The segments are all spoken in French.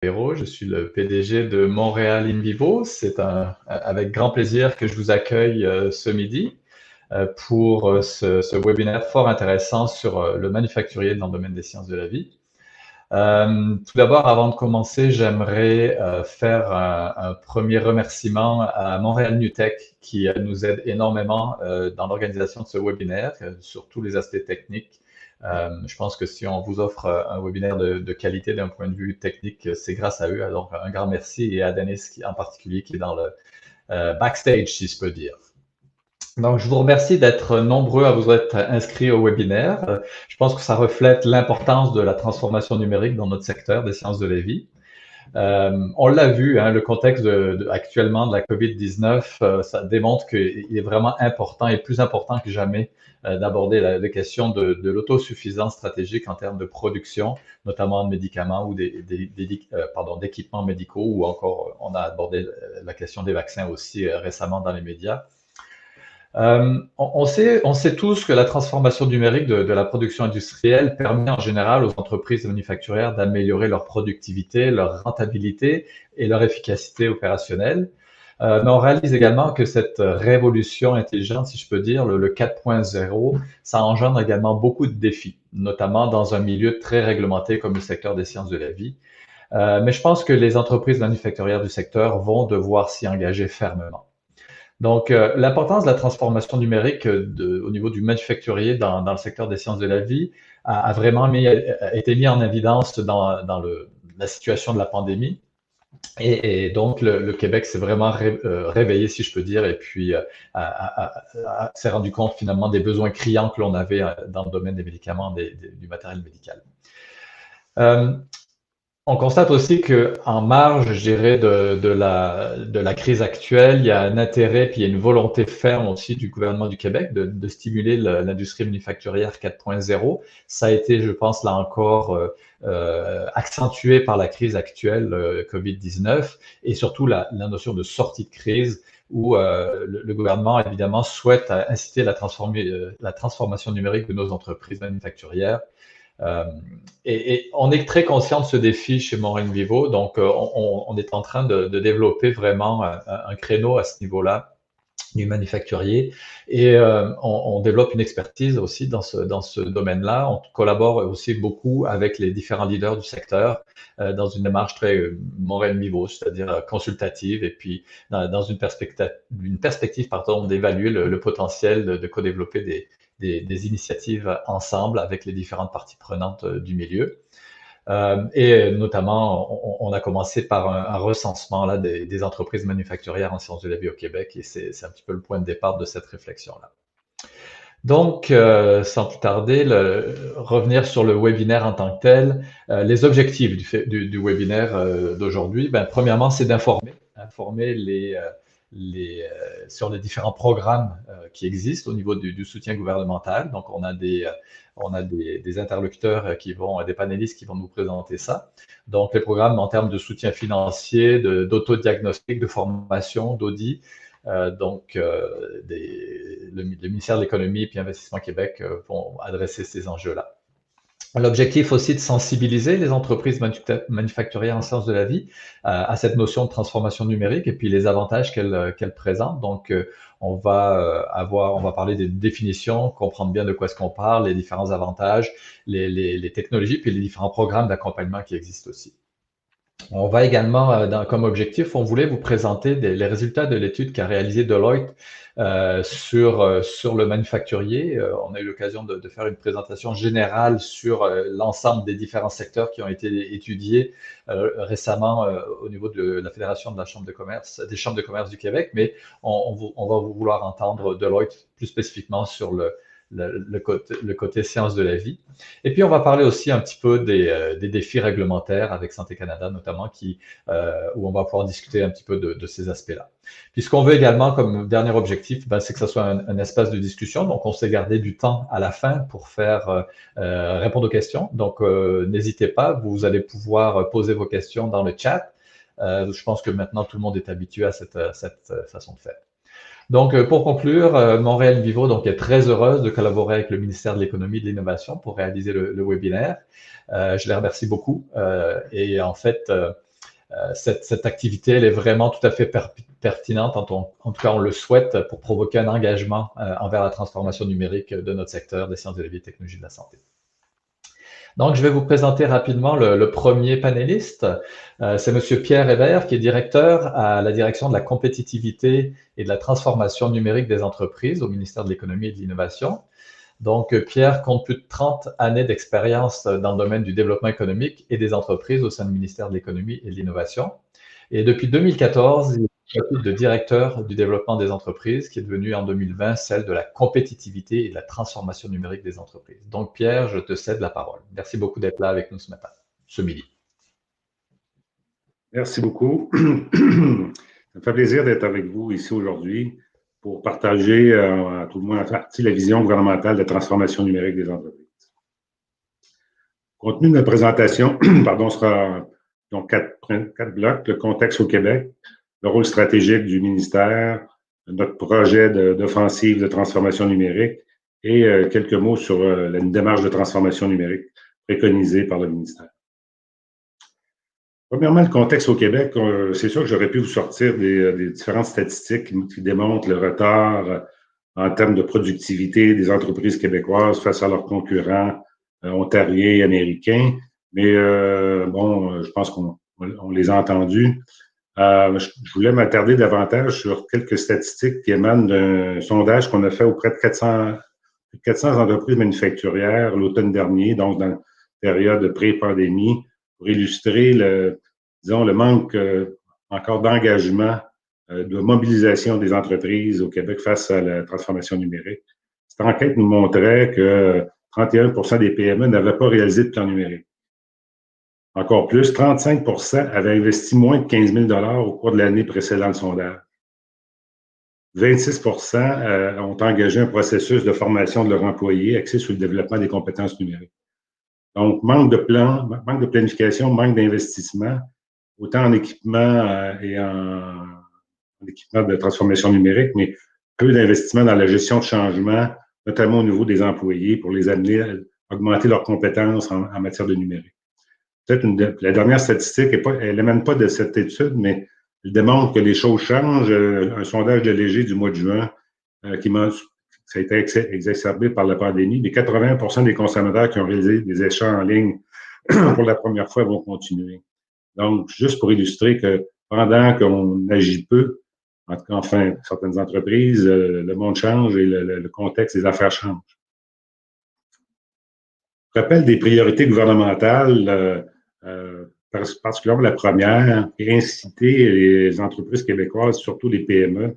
Perrault, je suis le PDG de Montréal InVivo. C'est avec grand plaisir que je vous accueille ce midi pour ce webinaire fort intéressant sur le manufacturier dans le domaine des sciences de la vie. Tout d'abord, avant de commencer, j'aimerais faire un premier remerciement à Montréal NewTech qui nous aide énormément dans l'organisation de ce webinaire sur tous les aspects techniques. Je pense que si on vous offre un webinaire de qualité d'un point de vue technique, c'est grâce à eux. Alors, un grand merci et à Denis en particulier qui est dans le backstage, si je peux dire. Donc, je vous remercie d'être nombreux à vous être inscrits au webinaire. Je pense que ça reflète l'importance de la transformation numérique dans notre secteur des sciences de la vie. On l'a vu, hein, le contexte actuellement de la COVID-19, ça démontre qu'il est vraiment important et plus important que jamais d'aborder la question de l'autosuffisance stratégique en termes de production, notamment de médicaments ou d'équipements médicaux, ou encore on a abordé la question des vaccins aussi récemment dans les médias. On sait tous que la transformation numérique de la production industrielle permet en général aux entreprises manufacturières d'améliorer leur productivité, leur rentabilité et leur efficacité opérationnelle. Mais on réalise également que cette révolution intelligente, si je peux dire, le 4.0, ça engendre également beaucoup de défis, notamment dans un milieu très réglementé comme le secteur des sciences de la vie. Mais je pense que les entreprises manufacturières du secteur vont devoir s'y engager fermement. Donc, l'importance de la transformation numérique au niveau du manufacturier dans le secteur des sciences de la vie a vraiment été mis en évidence dans la situation de la pandémie. Et donc, le Québec s'est vraiment réveillé, si je peux dire, et puis s'est rendu compte finalement des besoins criants que l'on avait dans le domaine des médicaments, du matériel médical. On constate aussi qu'en marge, je dirais, de la crise actuelle, il y a un intérêt puis il y a une volonté ferme aussi du gouvernement du Québec de stimuler l'industrie manufacturière 4.0. Ça a été, je pense, là encore, accentué par la crise actuelle COVID-19 et surtout la notion de sortie de crise où le gouvernement, évidemment, souhaite inciter la transformation numérique de nos entreprises manufacturières. Et on est très conscient de ce défi chez Montréal InVivo, donc on est en train de développer vraiment un créneau à ce niveau-là du manufacturier et on développe une expertise aussi dans ce domaine-là. On collabore aussi beaucoup avec les différents leaders du secteur dans une démarche très Montréal InVivo, c'est-à-dire consultative et puis dans une perspective d'évaluer le potentiel de co-développer des initiatives ensemble avec les différentes parties prenantes du milieu. Et notamment, on a commencé par un recensement là, des entreprises manufacturières en sciences de la vie au Québec et c'est un petit peu le point de départ de cette réflexion-là. Donc, sans plus tarder, revenir sur le webinaire en tant que tel, les objectifs du webinaire d'aujourd'hui, premièrement, c'est d'informer sur les différents programmes qui existent au niveau du soutien gouvernemental. Donc, on a des interlocuteurs des panélistes qui vont nous présenter ça. Donc, les programmes en termes de soutien financier, d'autodiagnostic, de formation, d'audit. Le ministère de l'Économie et Investissement Québec vont adresser ces enjeux-là. L'objectif aussi de sensibiliser les entreprises manufacturières en sciences de la vie à cette notion de transformation numérique et puis les avantages qu'elle présente. Donc, on va parler des définitions, comprendre bien de quoi est-ce qu'on parle, les différents avantages, les technologies, puis les différents programmes d'accompagnement qui existent aussi. On va également, comme objectif, on voulait vous présenter les résultats de l'étude qu'a réalisée Deloitte sur le manufacturier. On a eu l'occasion de faire une présentation générale sur l'ensemble des différents secteurs qui ont été étudiés récemment au niveau de la Fédération de des chambres de commerce du Québec, mais on va vouloir entendre Deloitte plus spécifiquement sur le côté sciences de la vie. Et puis, on va parler aussi un petit peu des défis réglementaires avec Santé Canada, notamment, où on va pouvoir discuter un petit peu de ces aspects-là. Puis, ce qu'on veut également comme dernier objectif, c'est que ce soit un espace de discussion. Donc, on s'est gardé du temps à la fin pour répondre aux questions. Donc, n'hésitez pas, vous allez pouvoir poser vos questions dans le chat. Je pense que maintenant, tout le monde est habitué à cette façon de faire. Donc, pour conclure, Montréal InVivo est très heureuse de collaborer avec le ministère de l'Économie et de l'Innovation pour réaliser le webinaire. Je les remercie beaucoup. Et en fait, cette activité, elle est vraiment tout à fait pertinente, en tout cas on le souhaite, pour provoquer un engagement envers la transformation numérique de notre secteur des sciences de la vie et technologies de la santé. Donc, je vais vous présenter rapidement le premier panéliste. C'est Monsieur Pierre Hébert, qui est directeur à la direction de la compétitivité et de la transformation numérique des entreprises au ministère de l'Économie et de l'Innovation. Donc, Pierre compte plus de 30 années d'expérience dans le domaine du développement économique et des entreprises au sein du ministère de l'Économie et de l'Innovation. Et depuis 2014, il s'occupe de directeur du développement des entreprises, qui est devenu en 2020 celle de la compétitivité et de la transformation numérique des entreprises. Donc, Pierre, je te cède la parole. Merci beaucoup d'être là avec nous ce matin, ce midi. Merci beaucoup. Ça me fait plaisir d'être avec vous ici aujourd'hui pour partager, à tout le moins en partie, la vision gouvernementale de transformation numérique des entreprises. Le contenu de la présentation sera donc quatre blocs: le contexte au Québec, le rôle stratégique du ministère, notre projet d'offensive de transformation numérique et quelques mots sur la démarche de transformation numérique préconisée par le ministère. Premièrement, le contexte au Québec, c'est sûr que j'aurais pu vous sortir des différentes statistiques qui démontrent le retard en termes de productivité des entreprises québécoises face à leurs concurrents ontariens et américains, mais je pense qu'on les a entendus. Je voulais m'attarder davantage sur quelques statistiques qui émanent d'un sondage qu'on a fait auprès de 400 entreprises manufacturières l'automne dernier, donc dans la période pré-pandémie, pour illustrer le manque encore d'engagement, de mobilisation des entreprises au Québec face à la transformation numérique. Cette enquête nous montrait que 31% des PME n'avaient pas réalisé de plan numérique. Encore plus, 35% avaient investi moins de 15 000 $ au cours de l'année précédant le sondage. 26% ont engagé un processus de formation de leurs employés axé sur le développement des compétences numériques. Donc, manque de plan, manque de planification, manque d'investissement, autant en équipement et en équipement de transformation numérique, mais peu d'investissement dans la gestion de changement, notamment au niveau des employés, pour les amener à augmenter leurs compétences en matière de numérique. Peut-être la dernière statistique, elle n'émane pas de cette étude, mais elle démontre que les choses changent. Un sondage de Léger du mois de juin ça a été exacerbé par la pandémie, mais 80% des consommateurs qui ont réalisé des achats en ligne pour la première fois vont continuer. Donc, juste pour illustrer que pendant qu'on agit peu, en tout cas, enfin, certaines entreprises, le monde change et le contexte des affaires change. Rappel des priorités gouvernementales, particulièrement la première, est inciter les entreprises québécoises, surtout les PME,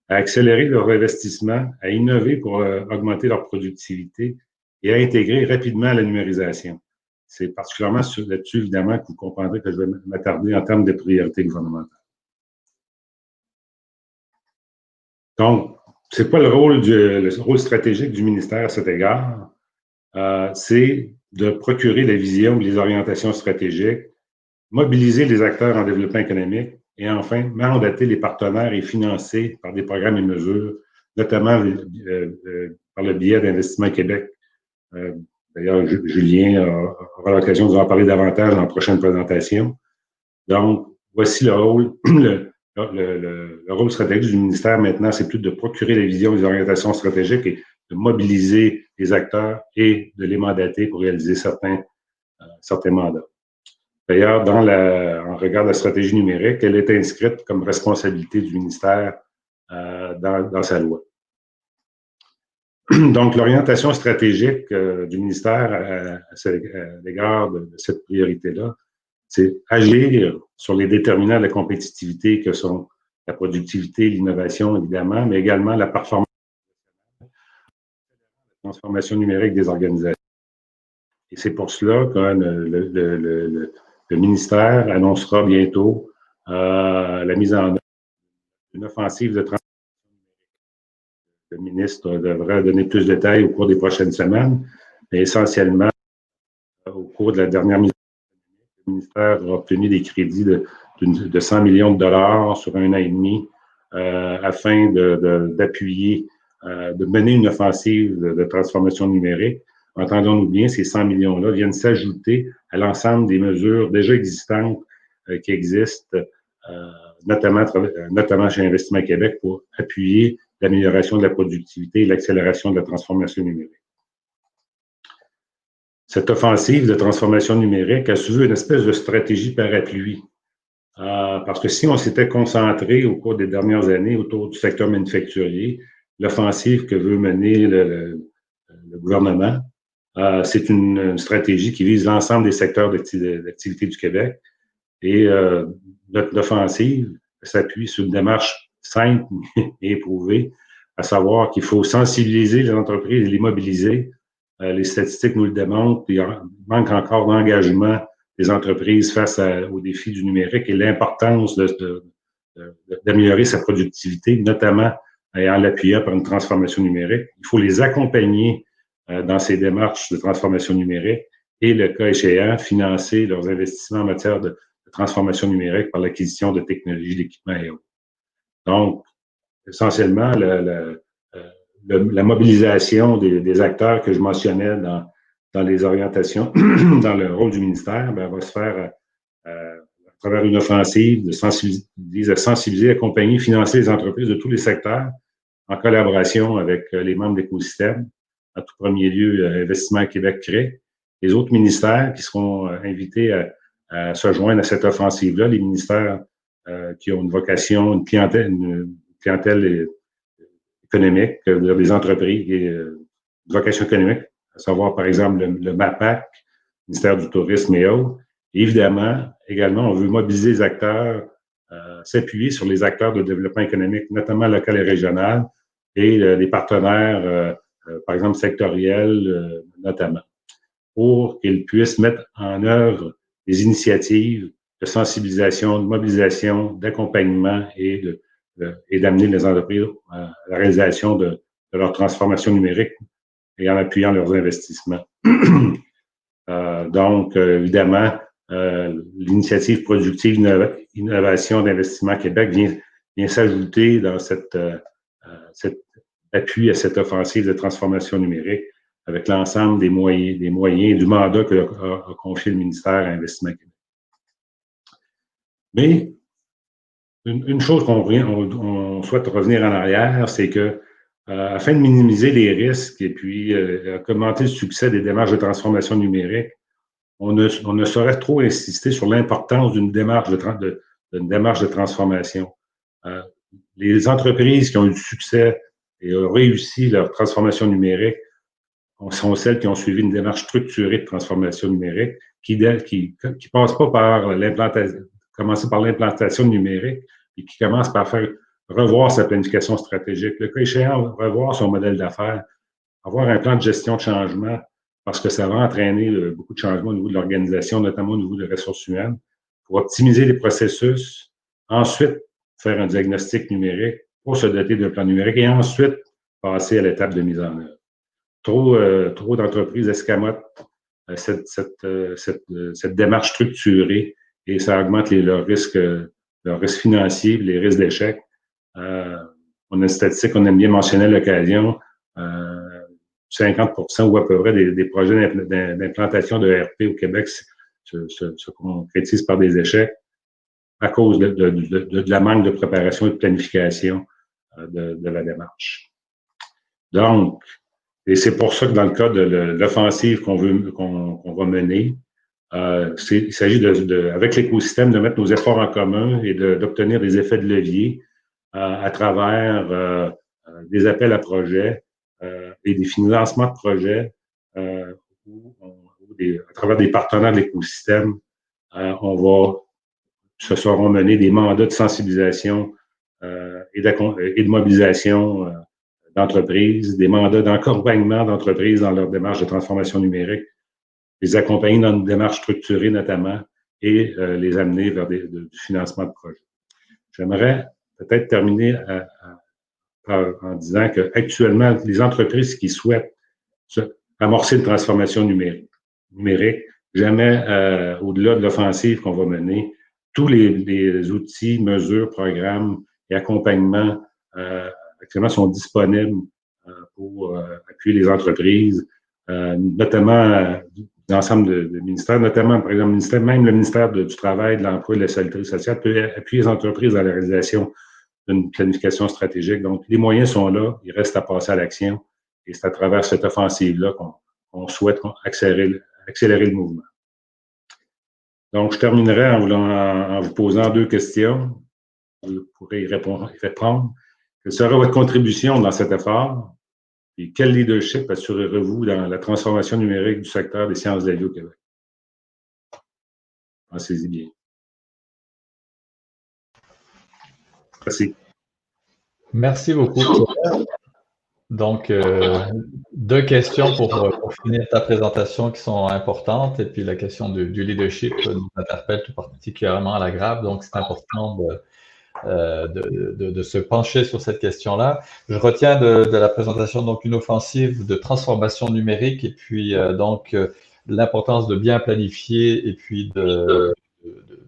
à accélérer leur investissement, à innover pour augmenter leur productivité et à intégrer rapidement la numérisation. C'est particulièrement là-dessus, évidemment, que vous comprendrez que je vais m'attarder en termes de priorités gouvernementales. Donc, c'est quoi le rôle stratégique du ministère à cet égard? C'est de procurer la vision, les orientations stratégiques, mobiliser les acteurs en développement économique et enfin, mandater les partenaires et financer par des programmes et mesures, notamment par le biais d'Investissement Québec. D'ailleurs, Julien aura l'occasion de vous en parler davantage dans la prochaine présentation. Donc, voici le rôle. Le rôle stratégique du ministère maintenant, c'est plus de procurer la vision, les orientations stratégiques et de mobiliser les acteurs et de les mandater pour réaliser certains mandats. D'ailleurs, en regard de la stratégie numérique, elle est inscrite comme responsabilité du ministère dans sa loi. Donc, l'orientation stratégique du ministère à l'égard de cette priorité-là, c'est agir sur les déterminants de la compétitivité que sont la productivité, l'innovation, évidemment, mais également la performance, la transformation numérique des organisations. Et c'est pour cela que le ministère annoncera bientôt la mise en œuvre d'une offensive de transformation numérique. Le ministre devrait donner plus de détails au cours des prochaines semaines, mais essentiellement, au cours de la dernière mise en œuvre, le ministère a obtenu des crédits de 100 millions de dollars sur un an et demi afin d'appuyer, de mener une offensive de transformation numérique. Entendons-nous bien, ces 100 millions-là viennent s'ajouter à l'ensemble des mesures déjà existantes qui existent, notamment chez Investissement Québec, pour appuyer l'amélioration de la productivité et l'accélération de la transformation numérique. Cette offensive de transformation numérique a suivi une espèce de stratégie parapluie. Parce que si on s'était concentré au cours des dernières années autour du secteur manufacturier, l'offensive que veut mener le gouvernement, c'est une stratégie qui vise l'ensemble des secteurs d'activité du Québec. Et notre offensive s'appuie sur une démarche simple et éprouvée, à savoir qu'il faut sensibiliser les entreprises et les mobiliser. Les statistiques nous le démontrent. Il manque encore d'engagement des entreprises face aux défis du numérique et l'importance d'améliorer sa productivité, notamment en l'appuyant par une transformation numérique. Il faut les accompagner dans ces démarches de transformation numérique et, le cas échéant, financer leurs investissements en matière de transformation numérique par l'acquisition de technologies, d'équipements et autres. Donc, essentiellement, la mobilisation des acteurs que je mentionnais dans les orientations, dans le rôle du ministère, va se faire à travers une offensive de sensibiliser, accompagner, financer les entreprises de tous les secteurs en collaboration avec les membres de l'écosystème, à tout premier lieu Investissement Québec crée, les autres ministères qui seront invités à se joindre à cette offensive-là, les ministères qui ont une vocation, une clientèle économique, des entreprises, une vocation économique, à savoir, par exemple, le MAPAC, ministère du Tourisme et autres. Et évidemment, également, on veut mobiliser les acteurs, s'appuyer sur les acteurs de développement économique, notamment local et régional, et des partenaires, par exemple, sectoriels, notamment, pour qu'ils puissent mettre en œuvre des initiatives de sensibilisation, de mobilisation, d'accompagnement et d'amener les entreprises à la réalisation de leur transformation numérique et en appuyant leurs investissements. Donc, évidemment, l'initiative productive Innovation d'Investissement Québec vient s'ajouter dans cet appui à cette offensive de transformation numérique avec l'ensemble des moyens et du mandat que a confié le ministère à Investissement Québec. Mais une chose qu'on souhaite revenir en arrière, c'est que afin de minimiser les risques et puis augmenter le succès des démarches de transformation numérique, on ne saurait trop insister sur l'importance d'une démarche de transformation. Les entreprises qui ont eu du succès et ont réussi leur transformation numérique sont celles qui ont suivi une démarche structurée de transformation numérique qui passe pas par commencer par l'implantation numérique et qui commence par faire revoir sa planification stratégique. Le cas échéant, revoir son modèle d'affaires, avoir un plan de gestion de changement parce que ça va entraîner beaucoup de changements au niveau de l'organisation, notamment au niveau des ressources humaines, pour optimiser les processus, ensuite faire un diagnostic numérique pour se doter d'un plan numérique et ensuite passer à l'étape de mise en œuvre. Trop d'entreprises escamotent cette démarche structurée et ça augmente leurs risques financiers, les risques d'échec. On a une statistique qu'on aime bien mentionner à l'occasion, 50% ou à peu près des projets d'implantation de ERP au Québec se concrétisent par des échecs à cause de la manque de préparation et de planification de la démarche. Donc, et c'est pour ça que dans le cas de l'offensive qu'on va mener, il s'agit avec l'écosystème de mettre nos efforts en commun et d'obtenir des effets de levier à travers des appels à projets et des financements de projets à travers des partenaires de l'écosystème. Se seront menés des mandats de sensibilisation et de mobilisation d'entreprises, des mandats d'accompagnement d'entreprises dans leur démarche de transformation numérique, les accompagner dans une démarche structurée notamment et les amener vers du financement de projets. J'aimerais peut-être terminer en disant qu'actuellement, les entreprises qui souhaitent amorcer une transformation numérique, jamais au-delà de l'offensive qu'on va mener, tous les outils, mesures, programmes et accompagnements actuellement sont disponibles pour appuyer les entreprises, notamment l'ensemble de ministères, notamment, par exemple, même le ministère du Travail, de l'Emploi et de la Sécurité sociale peut appuyer les entreprises dans la réalisation d'une planification stratégique. Donc, les moyens sont là, il reste à passer à l'action et c'est à travers cette offensive-là qu'on souhaite accélérer le mouvement. Donc, je terminerai en vous posant 2 questions. Vous pourrez y répondre. Quelle sera votre contribution dans cet effort? Et quel leadership assurerez-vous dans la transformation numérique du secteur des sciences de la vie au Québec? Pensez-y bien. Merci. Merci beaucoup, Pierre. Donc, 2 questions pour finir ta présentation qui sont importantes. Et puis, la question du leadership nous interpelle tout particulièrement à la Grave. Donc, c'est important de se pencher sur cette question-là. Je retiens de la présentation donc une offensive de transformation numérique et puis l'importance de bien planifier et puis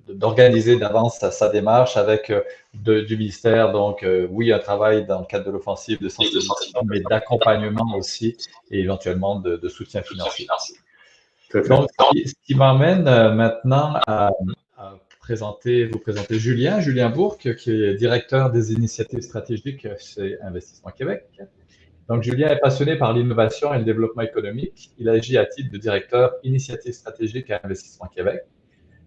d'organiser d'avance sa démarche avec du ministère. Donc, oui, un travail dans le cadre de l'offensive de sensibilisation, mais d'accompagnement aussi et éventuellement de soutien financier. Donc, ce qui m'emmène maintenant à vous présenter Julien Bourque, qui est directeur des initiatives stratégiques chez Investissement Québec. Donc, Julien est passionné par l'innovation et le développement économique. Il agit à titre de directeur initiatives stratégiques à Investissement Québec.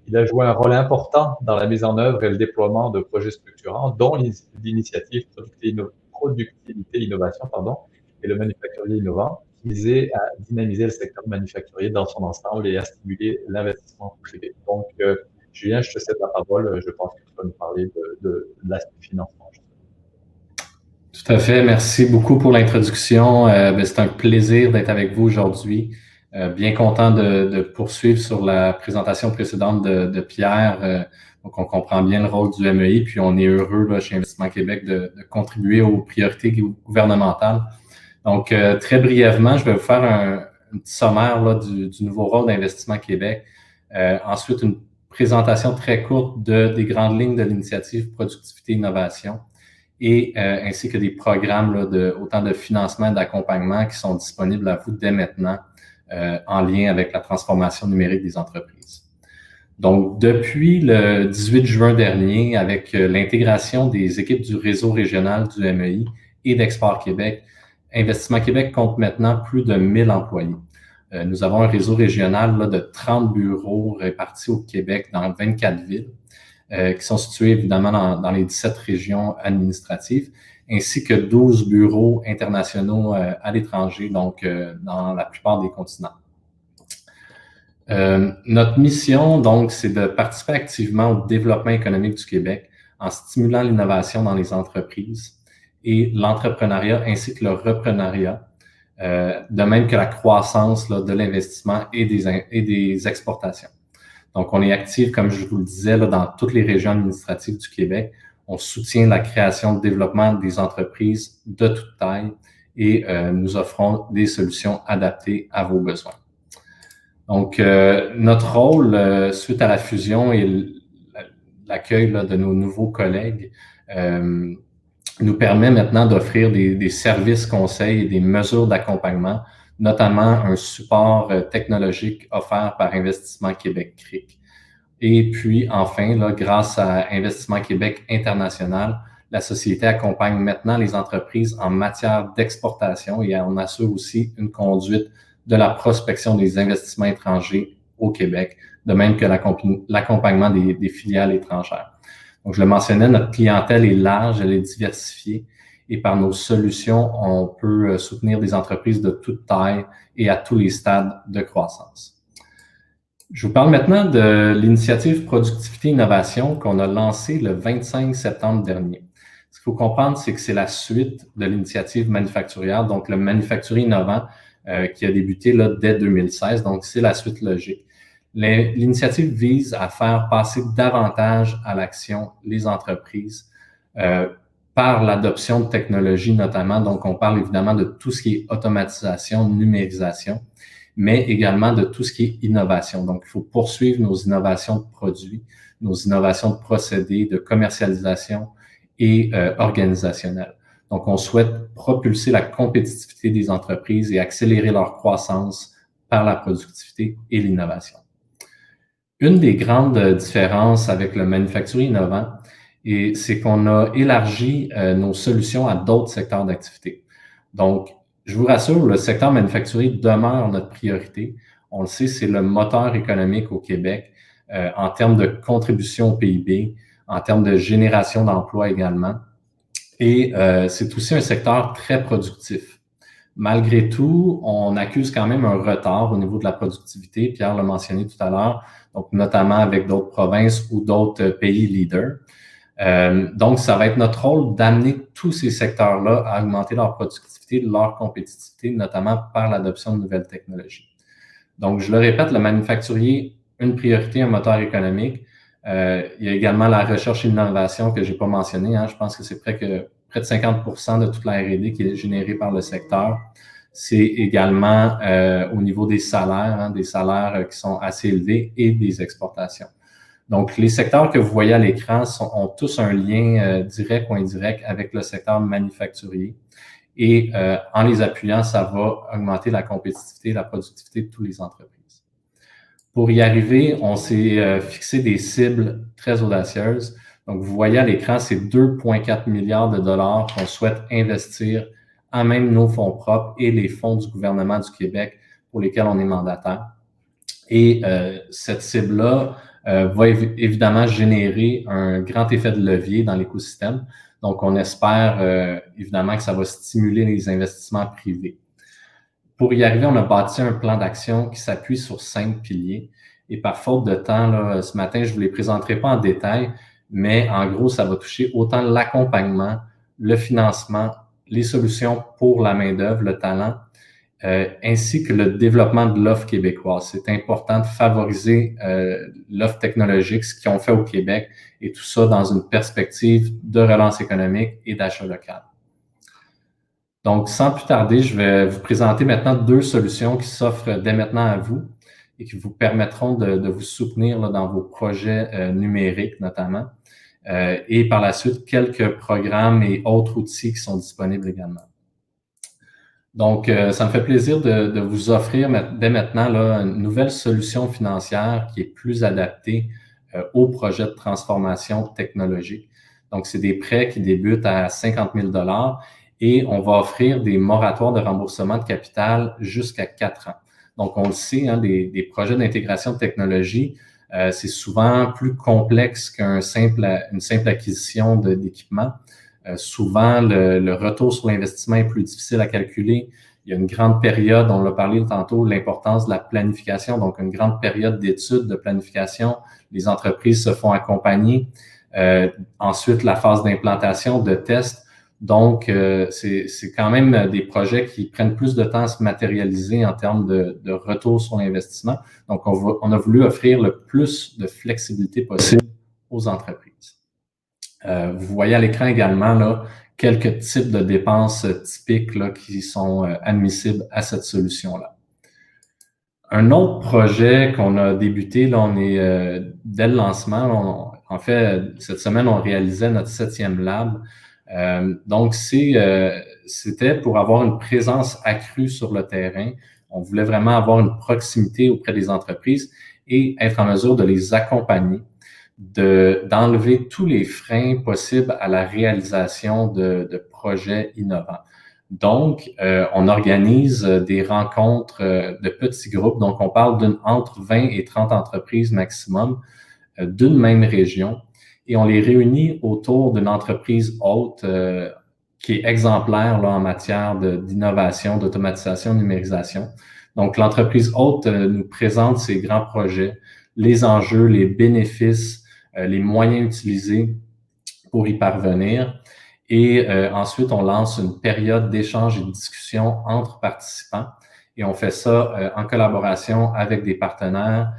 Il a joué un rôle important dans la mise en œuvre et le déploiement de projets structurants, dont l'initiative Productivité Innovation et le manufacturier innovant, qui visait à dynamiser le secteur manufacturier dans son ensemble et à stimuler l'investissement privé. Donc, Julien, je te cède la parole. Je pense que tu vas nous parler de l'aspect financement. Tout à fait. Merci beaucoup pour l'introduction. C'est un plaisir d'être avec vous aujourd'hui. Bien content de poursuivre sur la présentation précédente de Pierre. Donc, on comprend bien le rôle du MEI, puis on est heureux là, chez Investissement Québec de contribuer aux priorités gouvernementales. Donc, très brièvement, je vais vous faire un petit sommaire là, du nouveau rôle d'Investissement Québec. Ensuite, une présentation très courte des grandes lignes de l'initiative Productivité Innovation et ainsi que des programmes là, autant de financement et d'accompagnement qui sont disponibles à vous dès maintenant en lien avec la transformation numérique des entreprises. Donc, depuis le 18 juin dernier, avec l'intégration des équipes du réseau régional du MEI et d'Export Québec, Investissement Québec compte maintenant plus de 1000 employés. Nous avons un réseau régional là, de 30 bureaux répartis au Québec dans 24 villes, qui sont situés évidemment dans les 17 régions administratives, ainsi que 12 bureaux internationaux à l'étranger, donc dans la plupart des continents. Notre mission, donc, c'est de participer activement au développement économique du Québec en stimulant l'innovation dans les entreprises et l'entrepreneuriat ainsi que le reprenariat, de même que la croissance là, de l'investissement et des exportations. Donc, on est actif, comme je vous le disais, là, dans toutes les régions administratives du Québec. On soutient la création et le développement des entreprises de toute taille et nous offrons des solutions adaptées à vos besoins. Donc, notre rôle, suite à la fusion et l'accueil de nos nouveaux collègues, nous permet maintenant d'offrir des services conseils et des mesures d'accompagnement, notamment un support technologique offert par Investissement Québec CRIC. Et puis, enfin, là, grâce à Investissement Québec International, la société accompagne maintenant les entreprises en matière d'exportation et on assure aussi une conduite de la prospection des investissements étrangers au Québec, de même que l'accompagnement des filiales étrangères. Donc, je le mentionnais, notre clientèle est large, elle est diversifiée et par nos solutions, on peut soutenir des entreprises de toute taille et à tous les stades de croissance. Je vous parle maintenant de l'initiative Productivité Innovation qu'on a lancée le 25 septembre dernier. Ce qu'il faut comprendre, c'est que c'est la suite de l'initiative manufacturière, donc le manufacturier innovant qui a débuté là, dès 2016, donc c'est la suite logique. L'initiative vise à faire passer davantage à l'action les entreprises par l'adoption de technologies notamment. Donc, on parle évidemment de tout ce qui est automatisation, numérisation, mais également de tout ce qui est innovation. Donc, il faut poursuivre nos innovations de produits, nos innovations de procédés, de commercialisation et organisationnelles. Donc, on souhaite propulser la compétitivité des entreprises et accélérer leur croissance par la productivité et l'innovation. Une des grandes différences avec le manufacturier innovant, c'est qu'on a élargi nos solutions à d'autres secteurs d'activité. Donc, je vous rassure, le secteur manufacturier demeure notre priorité. On le sait, c'est le moteur économique au Québec en termes de contribution au PIB, en termes de génération d'emplois également. Et c'est aussi un secteur très productif. Malgré tout, on accuse quand même un retard au niveau de la productivité. Pierre l'a mentionné tout à l'heure, donc notamment avec d'autres provinces ou d'autres pays leaders. Donc, ça va être notre rôle d'amener tous ces secteurs-là à augmenter leur productivité, leur compétitivité, notamment par l'adoption de nouvelles technologies. Donc, je le répète, le manufacturier, une priorité, un moteur économique. Il y a également la recherche et l'innovation que je n'ai pas mentionné. Je pense que c'est près de 50% de toute la R&D qui est générée par le secteur. C'est également au niveau des salaires qui sont assez élevés et des exportations. Donc, les secteurs que vous voyez à l'écran ont tous un lien direct ou indirect avec le secteur manufacturier. Et en les appuyant, ça va augmenter la compétitivité et la productivité de toutes les entreprises. Pour y arriver, on s'est fixé des cibles très audacieuses. Donc, vous voyez à l'écran, c'est 2,4 milliards de dollars qu'on souhaite investir en même nos fonds propres et les fonds du gouvernement du Québec pour lesquels on est mandataire. Et cette cible-là va évidemment générer un grand effet de levier dans l'écosystème. Donc, on espère évidemment que ça va stimuler les investissements privés. Pour y arriver, on a bâti un plan d'action qui s'appuie sur 5 piliers. Et par faute de temps, là, ce matin, je ne vous les présenterai pas en détail, mais en gros, ça va toucher autant l'accompagnement, le financement, les solutions pour la main-d'œuvre, le talent, ainsi que le développement de l'offre québécoise. C'est important de favoriser l'offre technologique, ce qu'ils ont fait au Québec, et tout ça dans une perspective de relance économique et d'achat local. Donc, sans plus tarder, je vais vous présenter maintenant 2 solutions qui s'offrent dès maintenant à vous et qui vous permettront de vous soutenir là, dans vos projets numériques notamment. Et par la suite, quelques programmes et autres outils qui sont disponibles également. Donc, ça me fait plaisir de vous offrir dès maintenant là, une nouvelle solution financière qui est plus adaptée aux projets de transformation technologique. Donc, c'est des prêts qui débutent à 50 000 $ et on va offrir des moratoires de remboursement de capital jusqu'à 4 ans. Donc, on le sait, des projets d'intégration de technologie, c'est souvent plus complexe qu'une simple acquisition d'équipement. Souvent, le retour sur l'investissement est plus difficile à calculer. Il y a une grande période, on l'a parlé tantôt, l'importance de la planification, donc une grande période d'études, de planification. Les entreprises se font accompagner. Ensuite, la phase d'implantation, de test. Donc, c'est quand même des projets qui prennent plus de temps à se matérialiser en termes de retour sur l'investissement. Donc, on a voulu offrir le plus de flexibilité possible aux entreprises. Vous voyez à l'écran également là, quelques types de dépenses typiques là, qui sont admissibles à cette solution-là. Un autre projet qu'on a débuté, là, on est dès le lancement, en fait, cette semaine, on réalisait notre 7e lab. Donc, c'était pour avoir une présence accrue sur le terrain. On voulait vraiment avoir une proximité auprès des entreprises et être en mesure de les accompagner, d'enlever tous les freins possibles à la réalisation de projets innovants. Donc, on organise des rencontres de petits groupes. Donc, on parle entre 20 et 30 entreprises maximum d'une même région. Et on les réunit autour d'une entreprise hôte qui est exemplaire là, en matière d'innovation, d'automatisation, de numérisation. Donc, l'entreprise hôte nous présente ses grands projets, les enjeux, les bénéfices, les moyens utilisés pour y parvenir. Et ensuite, on lance une période d'échange et de discussion entre participants. Et on fait ça en collaboration avec des partenaires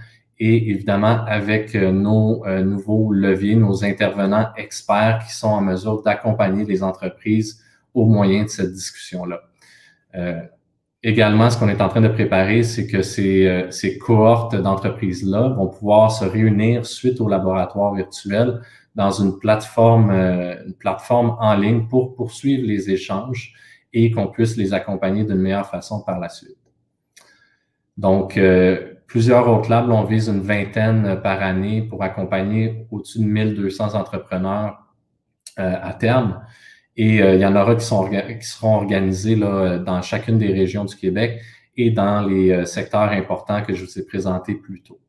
et évidemment avec nos nouveaux leviers, nos intervenants experts qui sont en mesure d'accompagner les entreprises au moyen de cette discussion-là. Également, ce qu'on est en train de préparer, c'est que ces cohortes d'entreprises-là vont pouvoir se réunir suite au laboratoire virtuel dans une plateforme en ligne pour poursuivre les échanges et qu'on puisse les accompagner d'une meilleure façon par la suite. Donc, plusieurs autres labs, on vise une vingtaine par année pour accompagner au-dessus de 1200 entrepreneurs à terme. Et il y en aura qui seront organisés là, dans chacune des régions du Québec et dans les secteurs importants que je vous ai présentés plus tôt.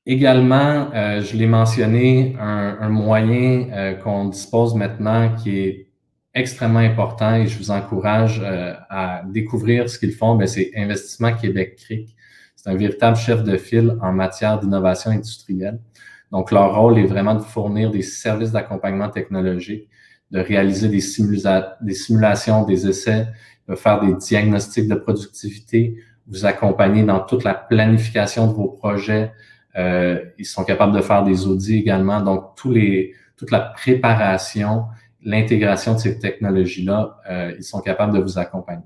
Également, je l'ai mentionné, un moyen qu'on dispose maintenant qui est extrêmement important et je vous encourage à découvrir ce qu'ils font, c'est Investissement Québec CRIC. C'est un véritable chef de file en matière d'innovation industrielle. Donc, leur rôle est vraiment de fournir des services d'accompagnement technologique, de réaliser des simulations, des essais, de faire des diagnostics de productivité, vous accompagner dans toute la planification de vos projets. Ils sont capables de faire des audits également. Donc, toute la préparation, l'intégration de ces technologies-là, ils sont capables de vous accompagner.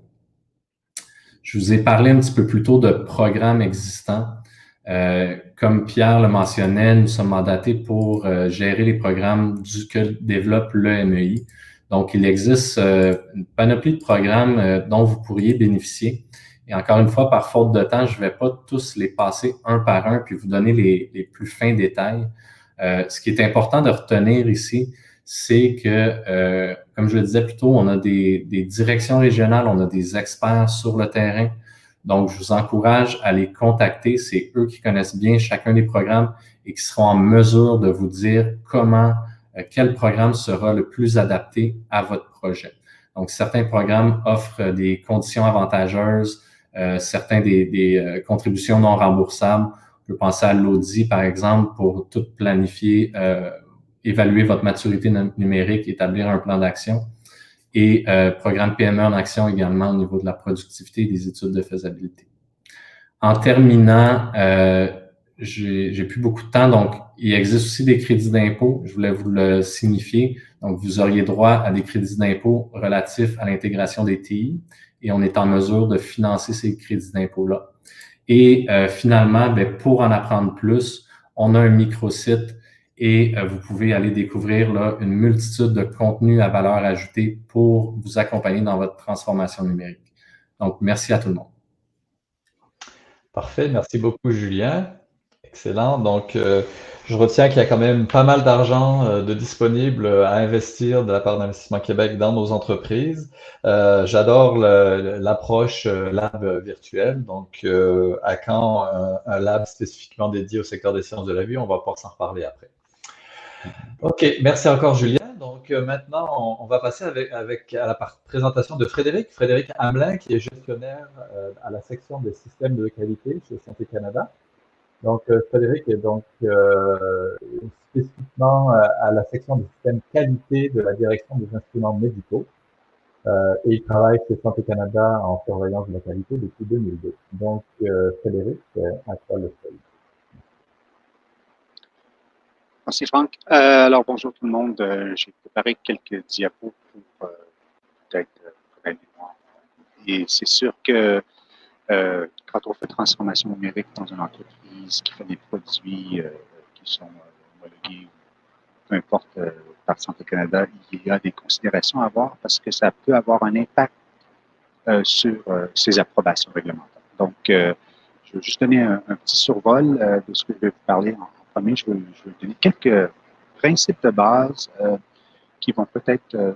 Je vous ai parlé un petit peu plus tôt de programmes existants. Comme Pierre le mentionnait, nous sommes mandatés pour gérer les programmes que développe l'EMEI. Donc, il existe une panoplie de programmes dont vous pourriez bénéficier. Et encore une fois, par faute de temps, je ne vais pas tous les passer un par un puis vous donner les plus fins détails. Ce qui est important de retenir ici, c'est que, comme je le disais plus tôt, on a des directions régionales, on a des experts sur le terrain. Donc, je vous encourage à les contacter. C'est eux qui connaissent bien chacun des programmes et qui seront en mesure de vous dire quel programme sera le plus adapté à votre projet. Donc, certains programmes offrent des conditions avantageuses, certains des contributions non remboursables. On peut penser à l'Audi, par exemple, pour tout planifier, évaluer votre maturité numérique, établir un plan d'action. Et programme PME en action également au niveau de la productivité et des études de faisabilité. En terminant, j'ai plus beaucoup de temps, donc il existe aussi des crédits d'impôt. Je voulais vous le signifier. Donc, vous auriez droit à des crédits d'impôt relatifs à l'intégration des TI et on est en mesure de financer ces crédits d'impôt-là. Et finalement, pour en apprendre plus, on a un microsite et vous pouvez aller découvrir là, une multitude de contenus à valeur ajoutée pour vous accompagner dans votre transformation numérique. Donc, merci à tout le monde. Parfait, merci beaucoup Julien. Excellent. Donc, je retiens qu'il y a quand même pas mal d'argent de disponible à investir de la part d'Investissement Québec dans nos entreprises. J'adore l'approche lab virtuel. Donc, à quand un lab spécifiquement dédié au secteur des sciences de la vie? On va pouvoir s'en reparler après. OK, merci encore Julien. Donc maintenant, on va passer à la présentation de Frédéric Hamelin, qui est gestionnaire à la section des systèmes de qualité chez Santé Canada. Donc Frédéric est donc spécifiquement à la section des systèmes qualité de la direction des instruments médicaux. Et il travaille chez Santé Canada en surveillance de la qualité depuis 2002. Donc Frédéric, à toi le seul. Merci Franck. Alors bonjour tout le monde. J'ai préparé quelques diapos pour peut-être la mémoire. Et c'est sûr que quand on fait transformation numérique dans une entreprise qui fait des produits qui sont homologués, peu importe par Santé Canada, il y a des considérations à avoir parce que ça peut avoir un impact sur ces approbations réglementaires. Donc, je vais juste donner un petit survol de ce que je vais vous parler en premier. Je vais donner quelques principes de base qui vont peut-être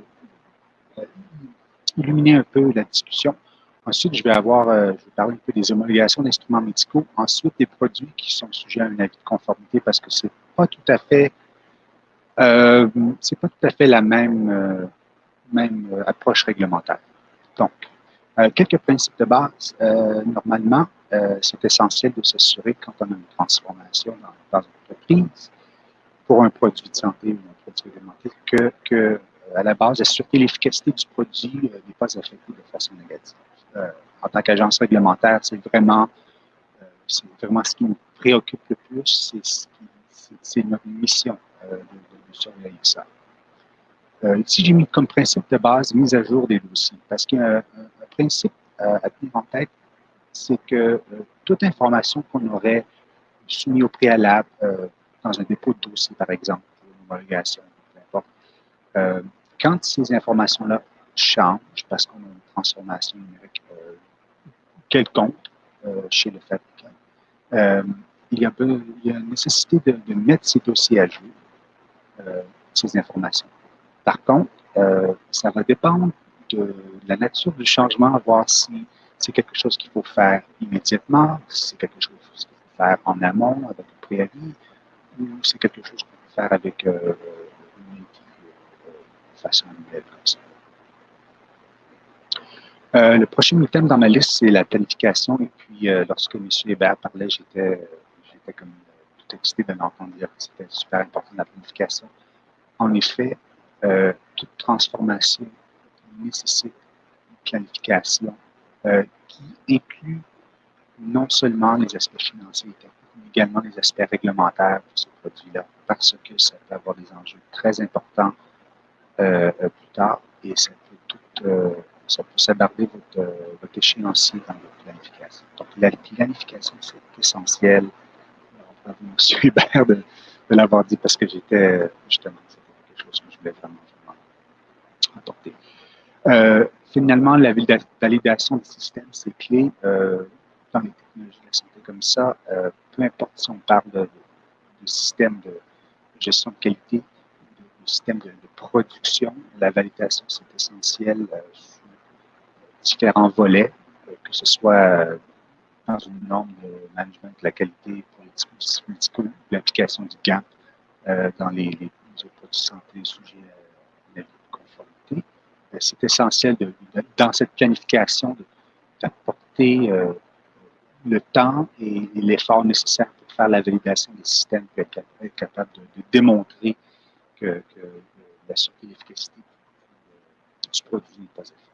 illuminer un peu la discussion. Ensuite, je vais parler un peu des homologations d'instruments médicaux. Ensuite, des produits qui sont sujets à un avis de conformité parce que c'est pas tout à fait la même approche réglementaire. Donc, quelques principes de base. Normalement, c'est essentiel de s'assurer quand on a une transformation dans une entreprise pour un produit de santé ou un produit réglementé que à la base, assurer l'efficacité du produit n'est pas affectée de façon négative. En tant qu'agence réglementaire, c'est vraiment ce qui nous préoccupe le plus, c'est notre mission de surveiller ça. Ici, j'ai mis comme principe de base mise à jour des dossiers, parce qu'il y a un principe à tenir en tête, c'est que toute information qu'on aurait soumise au préalable dans un dépôt de dossier, par exemple, pour une homologation, peu importe, quand ces informations-là changent, parce qu'on a une transformation numérique quelconque, chez le fabricant. Il y a une nécessité de mettre ces dossiers à jour, ces informations. Par contre, ça va dépendre de la nature du changement, à voir si c'est quelque chose qu'il faut faire immédiatement, si c'est quelque chose qu'il faut faire en amont avec un préavis, ou c'est quelque chose qu'on peut faire avec une façon annuelle comme ça. Le prochain item dans ma liste, c'est la planification. Et puis, lorsque M. Hébert parlait, j'étais comme tout excité de l'entendre dire que c'était super important la planification. En effet, toute transformation nécessite une planification qui inclut non seulement les aspects financiers, mais également les aspects réglementaires de ce produit-là, parce que ça peut avoir des enjeux très importants plus tard et ça peut s'aborder votre échéancier dans votre planification. Donc, la planification, c'est essentiel. Bravo, M. Hébert, de l'avoir dit parce que c'était quelque chose que je voulais vraiment apporter. Finalement, la validation des systèmes, c'est clé dans les technologies de la santé comme ça. Peu importe si on parle de système de gestion de qualité, de système de production, la validation, c'est essentiel sur différents volets, que ce soit dans une norme de management de la qualité pour les dispositifs médicaux, l'application du GAMP dans les autres produits de santé sujets à l'avis de conformité. C'est essentiel dans cette planification d'apporter le temps et l'effort nécessaire pour faire la validation des systèmes pour être capable de démontrer que la sûreté et l'efficacité du produit n'est pas effective.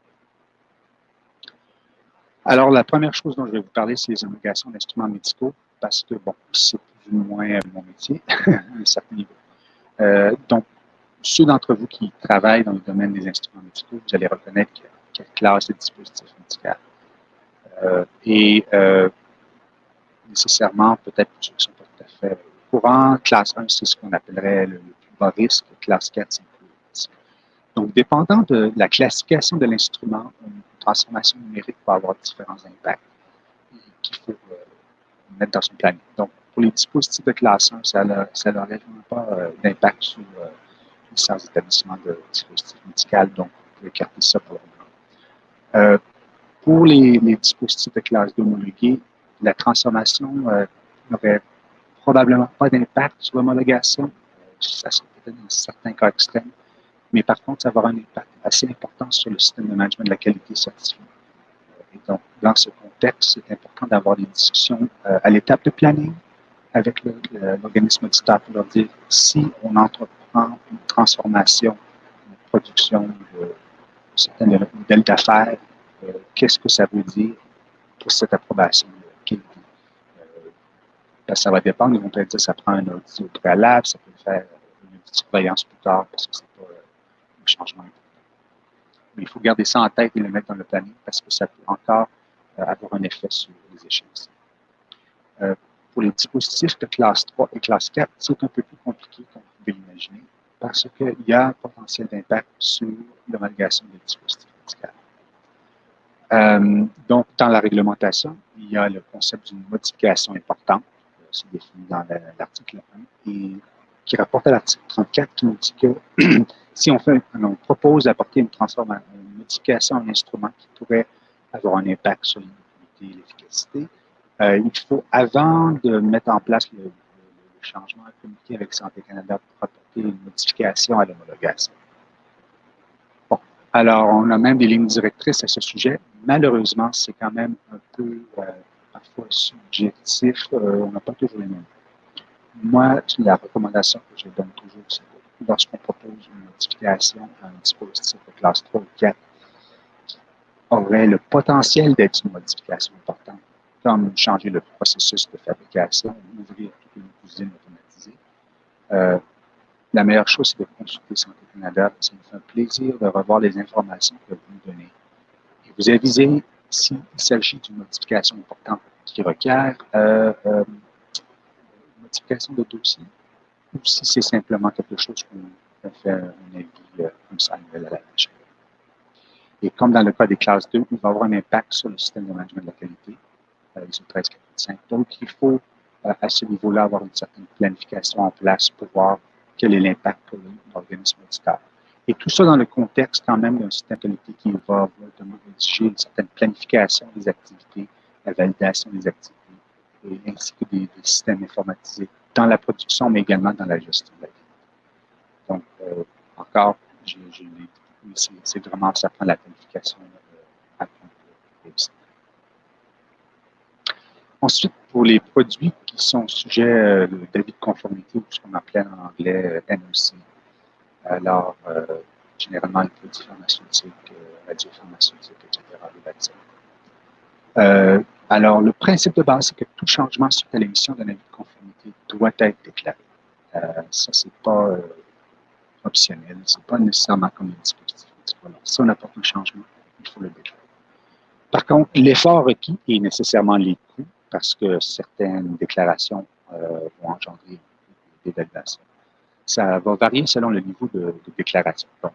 Alors, la première chose dont je vais vous parler, c'est les homologations d'instruments médicaux, parce que, bon, c'est plus ou moins mon métier à un certain niveau. Donc, ceux d'entre vous qui travaillent dans le domaine des instruments médicaux, vous allez reconnaître qu'il y a quelle classe de dispositifs médicaux. Nécessairement, peut-être pour ceux qui ne sont pas tout à fait au courant, classe 1, c'est ce qu'on appellerait le plus bas risque, classe 4, c'est le plus haut risque. Donc, dépendant de la classification de l'instrument, une transformation numérique peut avoir différents impacts qu'il faut mettre dans son planning. Donc, pour les dispositifs de classe 1, ça n'aurait vraiment pas d'impact sur les sciences d'établissement de dispositifs médicaux, donc on peut écarter ça pour le moment. Pour les dispositifs de classe 2 homologués, la transformation n'aurait probablement pas d'impact sur l'homologation. Ça serait peut-être dans certains cas extrêmes. Mais par contre, ça va avoir un impact assez important sur le système de management de la qualité certifiée. Et donc, dans ce contexte, c'est important d'avoir des discussions à l'étape de planning avec l'organisme auditeur pour leur dire si on entreprend une transformation, une production de certains modèles d'affaires, qu'est-ce que ça veut dire pour cette approbation de qualité. Ça va dépendre. Ils vont peut-être dire que ça prend un audit au préalable, ça peut faire une audit de surveillance plus tard parce que ce n'est pas un changement important. Mais il faut garder ça en tête et le mettre dans le planning parce que ça peut encore avoir un effet sur les échéances. Pour les dispositifs de classe 3 et classe 4, c'est un peu plus compliqué comme vous pouvez l'imaginer parce qu'il y a un potentiel d'impact sur l'homologation des dispositifs médicaux. Donc, dans la réglementation, il y a le concept d'une modification importante, c'est défini dans l'article 1, et qui rapporte à l'article 34 qui nous dit que si on propose d'apporter une modification à un instrument qui pourrait avoir un impact sur l'immunité et l'efficacité, il faut, avant de mettre en place le changement, communiquer avec Santé Canada pour apporter une modification à l'homologation. Bon, alors on a même des lignes directrices à ce sujet. Malheureusement, c'est quand même un peu parfois subjectif. On n'a pas toujours les mêmes. Moi, la recommandation que je donne toujours, c'est que lorsqu'on propose une modification à un dispositif de classe 3 ou 4 qui aurait le potentiel d'être une modification importante, comme changer le processus de fabrication, ouvrir toute une usine automatisée, la meilleure chose, c'est de consulter Santé Canada. Ça nous fait un plaisir de revoir les informations que vous nous donnez. Et vous avisez s'il s'agit d'une modification importante qui requiert modification de dossier ou si c'est simplement quelque chose qu'on fait un avis comme ça annuel à la chaîne. Et comme dans le cas des classes 2, il va avoir un impact sur le système de management de la qualité. ISO 13485. Donc, il faut, à ce niveau-là, avoir une certaine planification en place pour voir quel est l'impact pour l'organisme auditaire. Et tout ça dans le contexte quand même d'un système de qualité qui va exiger une certaine planification des activités, la validation des activités, et ainsi que des systèmes informatisés dans la production, mais également dans la gestion de la qualité. Donc, encore, c'est vraiment, ça prend la planification à réussir. Ensuite, pour les produits qui sont sujets d'avis de conformité, ou ce qu'on appelait en anglais NOC, alors généralement les produits pharmaceutiques, radiopharmaceutiques, etc., les vaccins. Alors, le principe de base, c'est que tout changement suite à l'émission d'un avis de conformité doit être déclaré. Ça, c'est pas optionnel, c'est pas nécessairement comme les dispositifs médicaux. Si on apporte un changement, il faut le déclarer. Par contre, l'effort requis est nécessairement les coûts, parce que certaines déclarations vont engendrer des évaluations. Ça va varier selon le niveau de déclaration. Donc,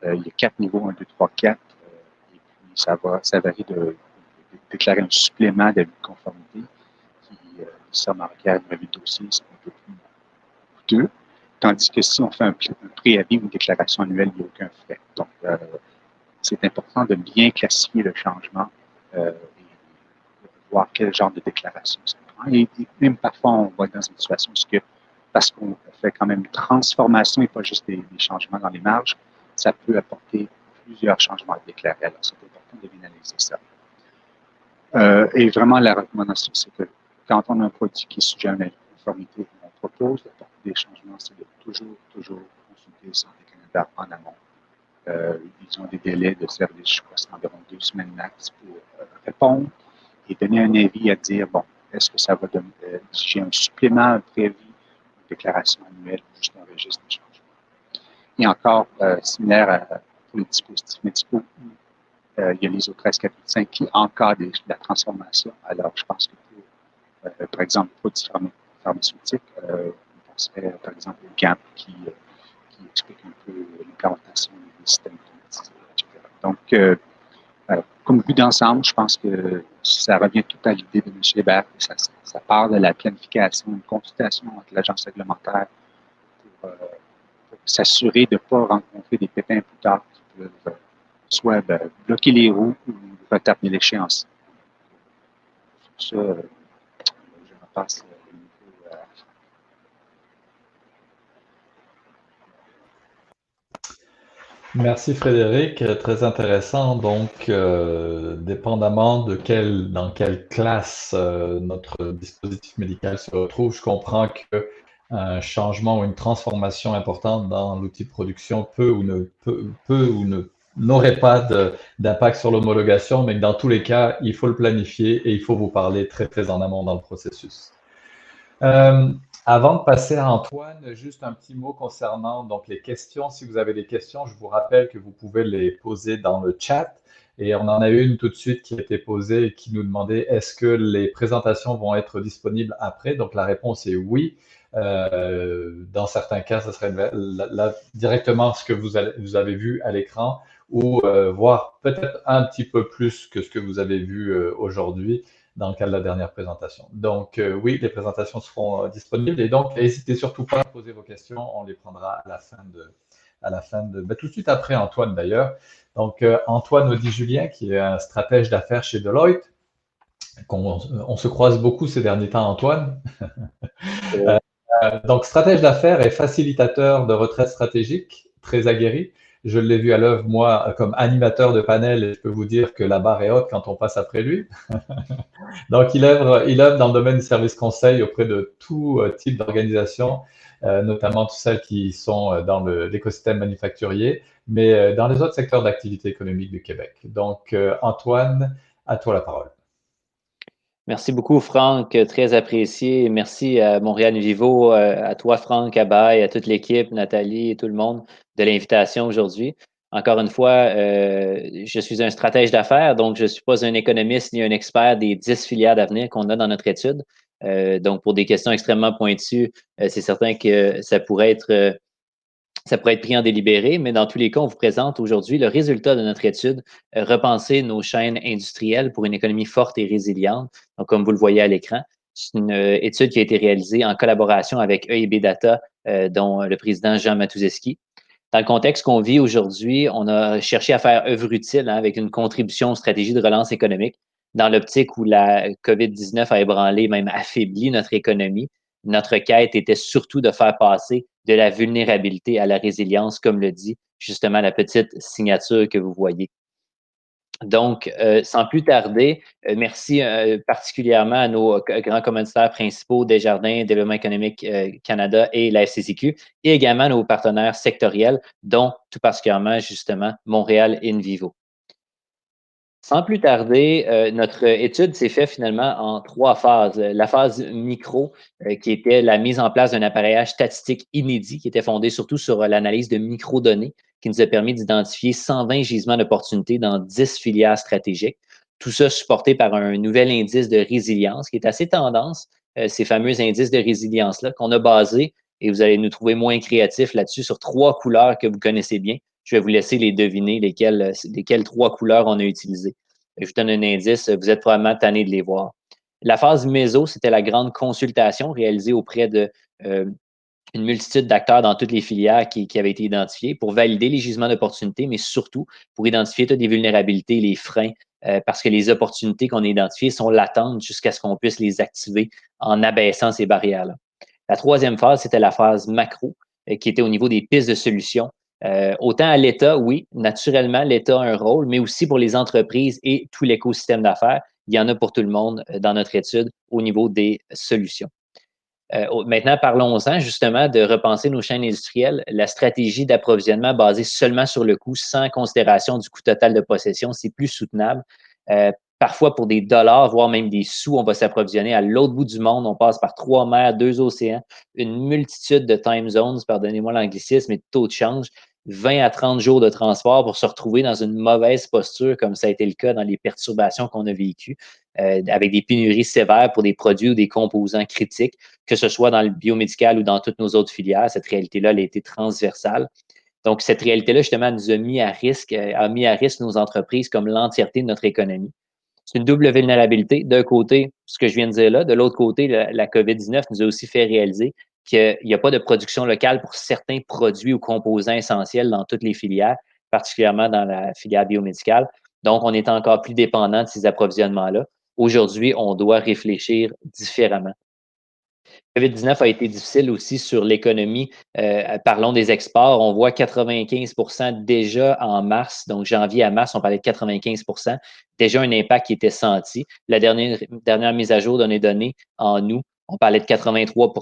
il y a 4 niveaux, 1, 2, 3, 4, et puis ça varie de déclarer un supplément d'avis de conformité qui, nécessairement requiert une revue de dossier, c'est un peu plus coûteux, tandis que si on fait un préavis ou une déclaration annuelle, il n'y a aucun frais. Donc, c'est important de bien classifier le changement et voir quel genre de déclaration ça prend. Et même parfois, on va être dans une situation où, parce qu'on fait quand même une transformation et pas juste des changements dans les marges, ça peut apporter plusieurs changements à déclarer. Alors, c'est important de bien analyser ça. Et vraiment, la recommandation, c'est que quand on a un produit qui est sujet à une conformité, on propose d'apporter des changements, c'est de toujours consulter Santé Canada en amont. Ils ont des délais de service, je crois, c'est environ 2 semaines max pour répondre et donner un avis à dire, bon, est-ce que ça va exiger un supplément, un préavis, une déclaration annuelle ou juste un registre de changement. Et encore, similaire pour les dispositifs médicaux, il y a l'ISO 13485 qui encadre la transformation. Alors, je pense que pour, par exemple, les produits pharmaceutiques, on penserait, par exemple, au GAMP qui explique un peu l'implémentation des systèmes automatisés, etc. Donc, comme vue d'ensemble, je pense que ça revient tout à l'idée de M. Hébert. Ça part de la planification, une consultation entre l'agence réglementaire pour s'assurer de ne pas rencontrer des pépins plus tard qui peuvent soit bloquer les roues ou retarder l'échéance. Sur ça, je repasse le micro à Merci Frédéric, très intéressant. Donc, dépendamment dans quelle classe notre dispositif médical se retrouve, je comprends qu'un changement ou une transformation importante dans l'outil de production n'aurait pas d'impact sur l'homologation, mais que dans tous les cas, il faut le planifier et il faut vous parler très très en amont dans le processus. Avant de passer à Antoine, juste un petit mot concernant donc les questions. Si vous avez des questions, je vous rappelle que vous pouvez les poser dans le chat. Et on en a une tout de suite qui a été posée et qui nous demandait est-ce que les présentations vont être disponibles après? Donc la réponse est oui. Dans certains cas, ce serait directement ce que vous avez vu à l'écran ou voir peut-être un petit peu plus que ce que vous avez vu aujourd'hui dans le cadre de la dernière présentation. Donc, oui, les présentations seront disponibles et donc, n'hésitez surtout pas à poser vos questions, on les prendra à la fin de tout de suite après Antoine d'ailleurs. Donc, Antoine Audi-Julien, qui est un stratège d'affaires chez Deloitte, on se croise beaucoup ces derniers temps, Antoine. Donc, stratège d'affaires et facilitateur de retraite stratégique, très aguerri. Je l'ai vu à l'œuvre, moi, comme animateur de panel, et je peux vous dire que la barre est haute quand on passe après lui. Donc, il œuvre dans le domaine du service conseil auprès de tout type d'organisation, notamment toutes celles qui sont dans l'écosystème manufacturier, mais dans les autres secteurs d'activité économique du Québec. Donc, Antoine, à toi la parole. Merci beaucoup, Franck. Très apprécié. Merci à Montréal Vivo, à toi, Franck, à Baye, à toute l'équipe, Nathalie et tout le monde de l'invitation aujourd'hui. Encore une fois, je suis un stratège d'affaires, donc je ne suis pas un économiste ni un expert des 10 filières d'avenir qu'on a dans notre étude. Donc, pour des questions extrêmement pointues, c'est certain que ça pourrait être Ça pourrait être pris en délibéré, mais dans tous les cas, on vous présente aujourd'hui le résultat de notre étude, repenser nos chaînes industrielles pour une économie forte et résiliente. Donc, comme vous le voyez à l'écran, c'est une étude qui a été réalisée en collaboration avec EIB Data, dont le président Jean Matuszewski. Dans le contexte qu'on vit aujourd'hui, on a cherché à faire œuvre utile avec une contribution aux stratégies de relance économique dans l'optique où la COVID-19 a ébranlé, même affaibli notre économie. Notre quête était surtout de faire passer de la vulnérabilité à la résilience, comme le dit justement la petite signature que vous voyez. Donc, sans plus tarder, merci particulièrement à nos grands commanditaires principaux, Desjardins, Développement économique Canada et la FCCQ, et également à nos partenaires sectoriels, dont tout particulièrement justement Montréal InVivo. Sans plus tarder, notre étude s'est faite finalement en 3 phases. La phase micro, qui était la mise en place d'un appareillage statistique inédit, qui était fondé surtout sur l'analyse de microdonnées, qui nous a permis d'identifier 120 gisements d'opportunités dans 10 filières stratégiques. Tout ça supporté par un nouvel indice de résilience qui est assez tendance, ces fameux indices de résilience-là, qu'on a basés, et vous allez nous trouver moins créatifs là-dessus, sur 3 couleurs que vous connaissez bien. Je vais vous laisser les deviner lesquelles 3 couleurs on a utilisées. Je vous donne un indice, vous êtes probablement tanné de les voir. La phase méso, c'était la grande consultation réalisée auprès de une multitude d'acteurs dans toutes les filières qui avaient été identifiés pour valider les gisements d'opportunités, mais surtout pour identifier toutes les vulnérabilités, les freins, parce que les opportunités qu'on a identifiées sont latentes jusqu'à ce qu'on puisse les activer en abaissant ces barrières-là. La troisième phase, c'était la phase macro, qui était au niveau des pistes de solutions. Autant à l'État, oui, naturellement, l'État a un rôle, mais aussi pour les entreprises et tout l'écosystème d'affaires. Il y en a pour tout le monde dans notre étude au niveau des solutions. Maintenant, parlons-en justement de repenser nos chaînes industrielles. La stratégie d'approvisionnement basée seulement sur le coût, sans considération du coût total de possession, c'est plus soutenable. Parfois, pour des dollars, voire même des sous, on va s'approvisionner à l'autre bout du monde. On passe par 3 mers, 2 océans, une multitude de time zones, pardonnez-moi l'anglicisme, et de taux de change, 20 à 30 jours de transport pour se retrouver dans une mauvaise posture, comme ça a été le cas dans les perturbations qu'on a vécues, avec des pénuries sévères pour des produits ou des composants critiques, que ce soit dans le biomédical ou dans toutes nos autres filières. Cette réalité-là, elle a été transversale. Donc, cette réalité-là, justement, nous a mis à risque nos entreprises comme l'entièreté de notre économie. C'est une double vulnérabilité. D'un côté, ce que je viens de dire là, de l'autre côté, la COVID-19 nous a aussi fait réaliser qu'il n'y a pas de production locale pour certains produits ou composants essentiels dans toutes les filières, particulièrement dans la filière biomédicale. Donc, on est encore plus dépendant de ces approvisionnements-là. Aujourd'hui, on doit réfléchir différemment. COVID-19 a été difficile aussi sur l'économie. Parlons des exports. On voit 95 déjà en mars, donc janvier à mars, on parlait de 95 déjà un impact qui était senti. La dernière mise à jour de nos données en août, on parlait de 83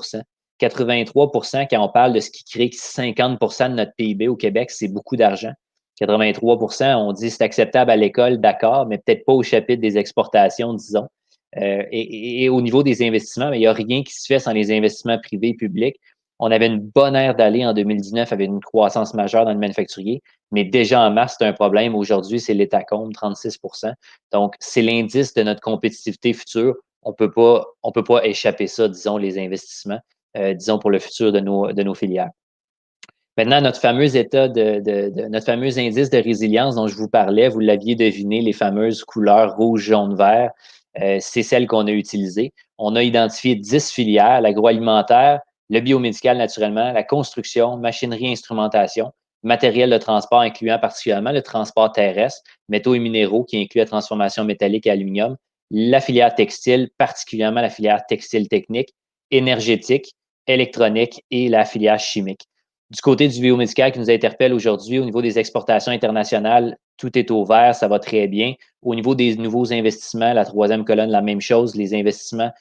83 quand on parle de ce qui crée 50 de notre PIB au Québec, c'est beaucoup d'argent. 83 on dit c'est acceptable à l'école, d'accord, mais peut-être pas au chapitre des exportations, disons. Et au niveau des investissements, il n'y a rien qui se fait sans les investissements privés et publics. On avait une bonne ère d'aller en 2019 avec une croissance majeure dans le manufacturier, mais déjà en mars, c'était un problème. Aujourd'hui, c'est l'étacombe, 36 Donc, c'est l'indice de notre compétitivité future. On peut pas échapper ça, disons, les investissements, disons, pour le futur de nos filières. Maintenant, notre fameux notre fameux indice de résilience dont je vous parlais, vous l'aviez deviné, les fameuses couleurs rouge, jaune, vert, c'est celle qu'on a utilisée. On a identifié 10 filières, l'agroalimentaire, le biomédical naturellement, la construction, machinerie, instrumentation, matériel de transport incluant particulièrement le transport terrestre, métaux et minéraux qui inclut la transformation métallique et aluminium, la filière textile, particulièrement la filière textile technique, énergétique, électronique et la filière chimique. Du côté du biomédical qui nous interpelle aujourd'hui, au niveau des exportations internationales, tout est au vert, ça va très bien. Au niveau des nouveaux investissements, la troisième colonne, la même chose, les investissements,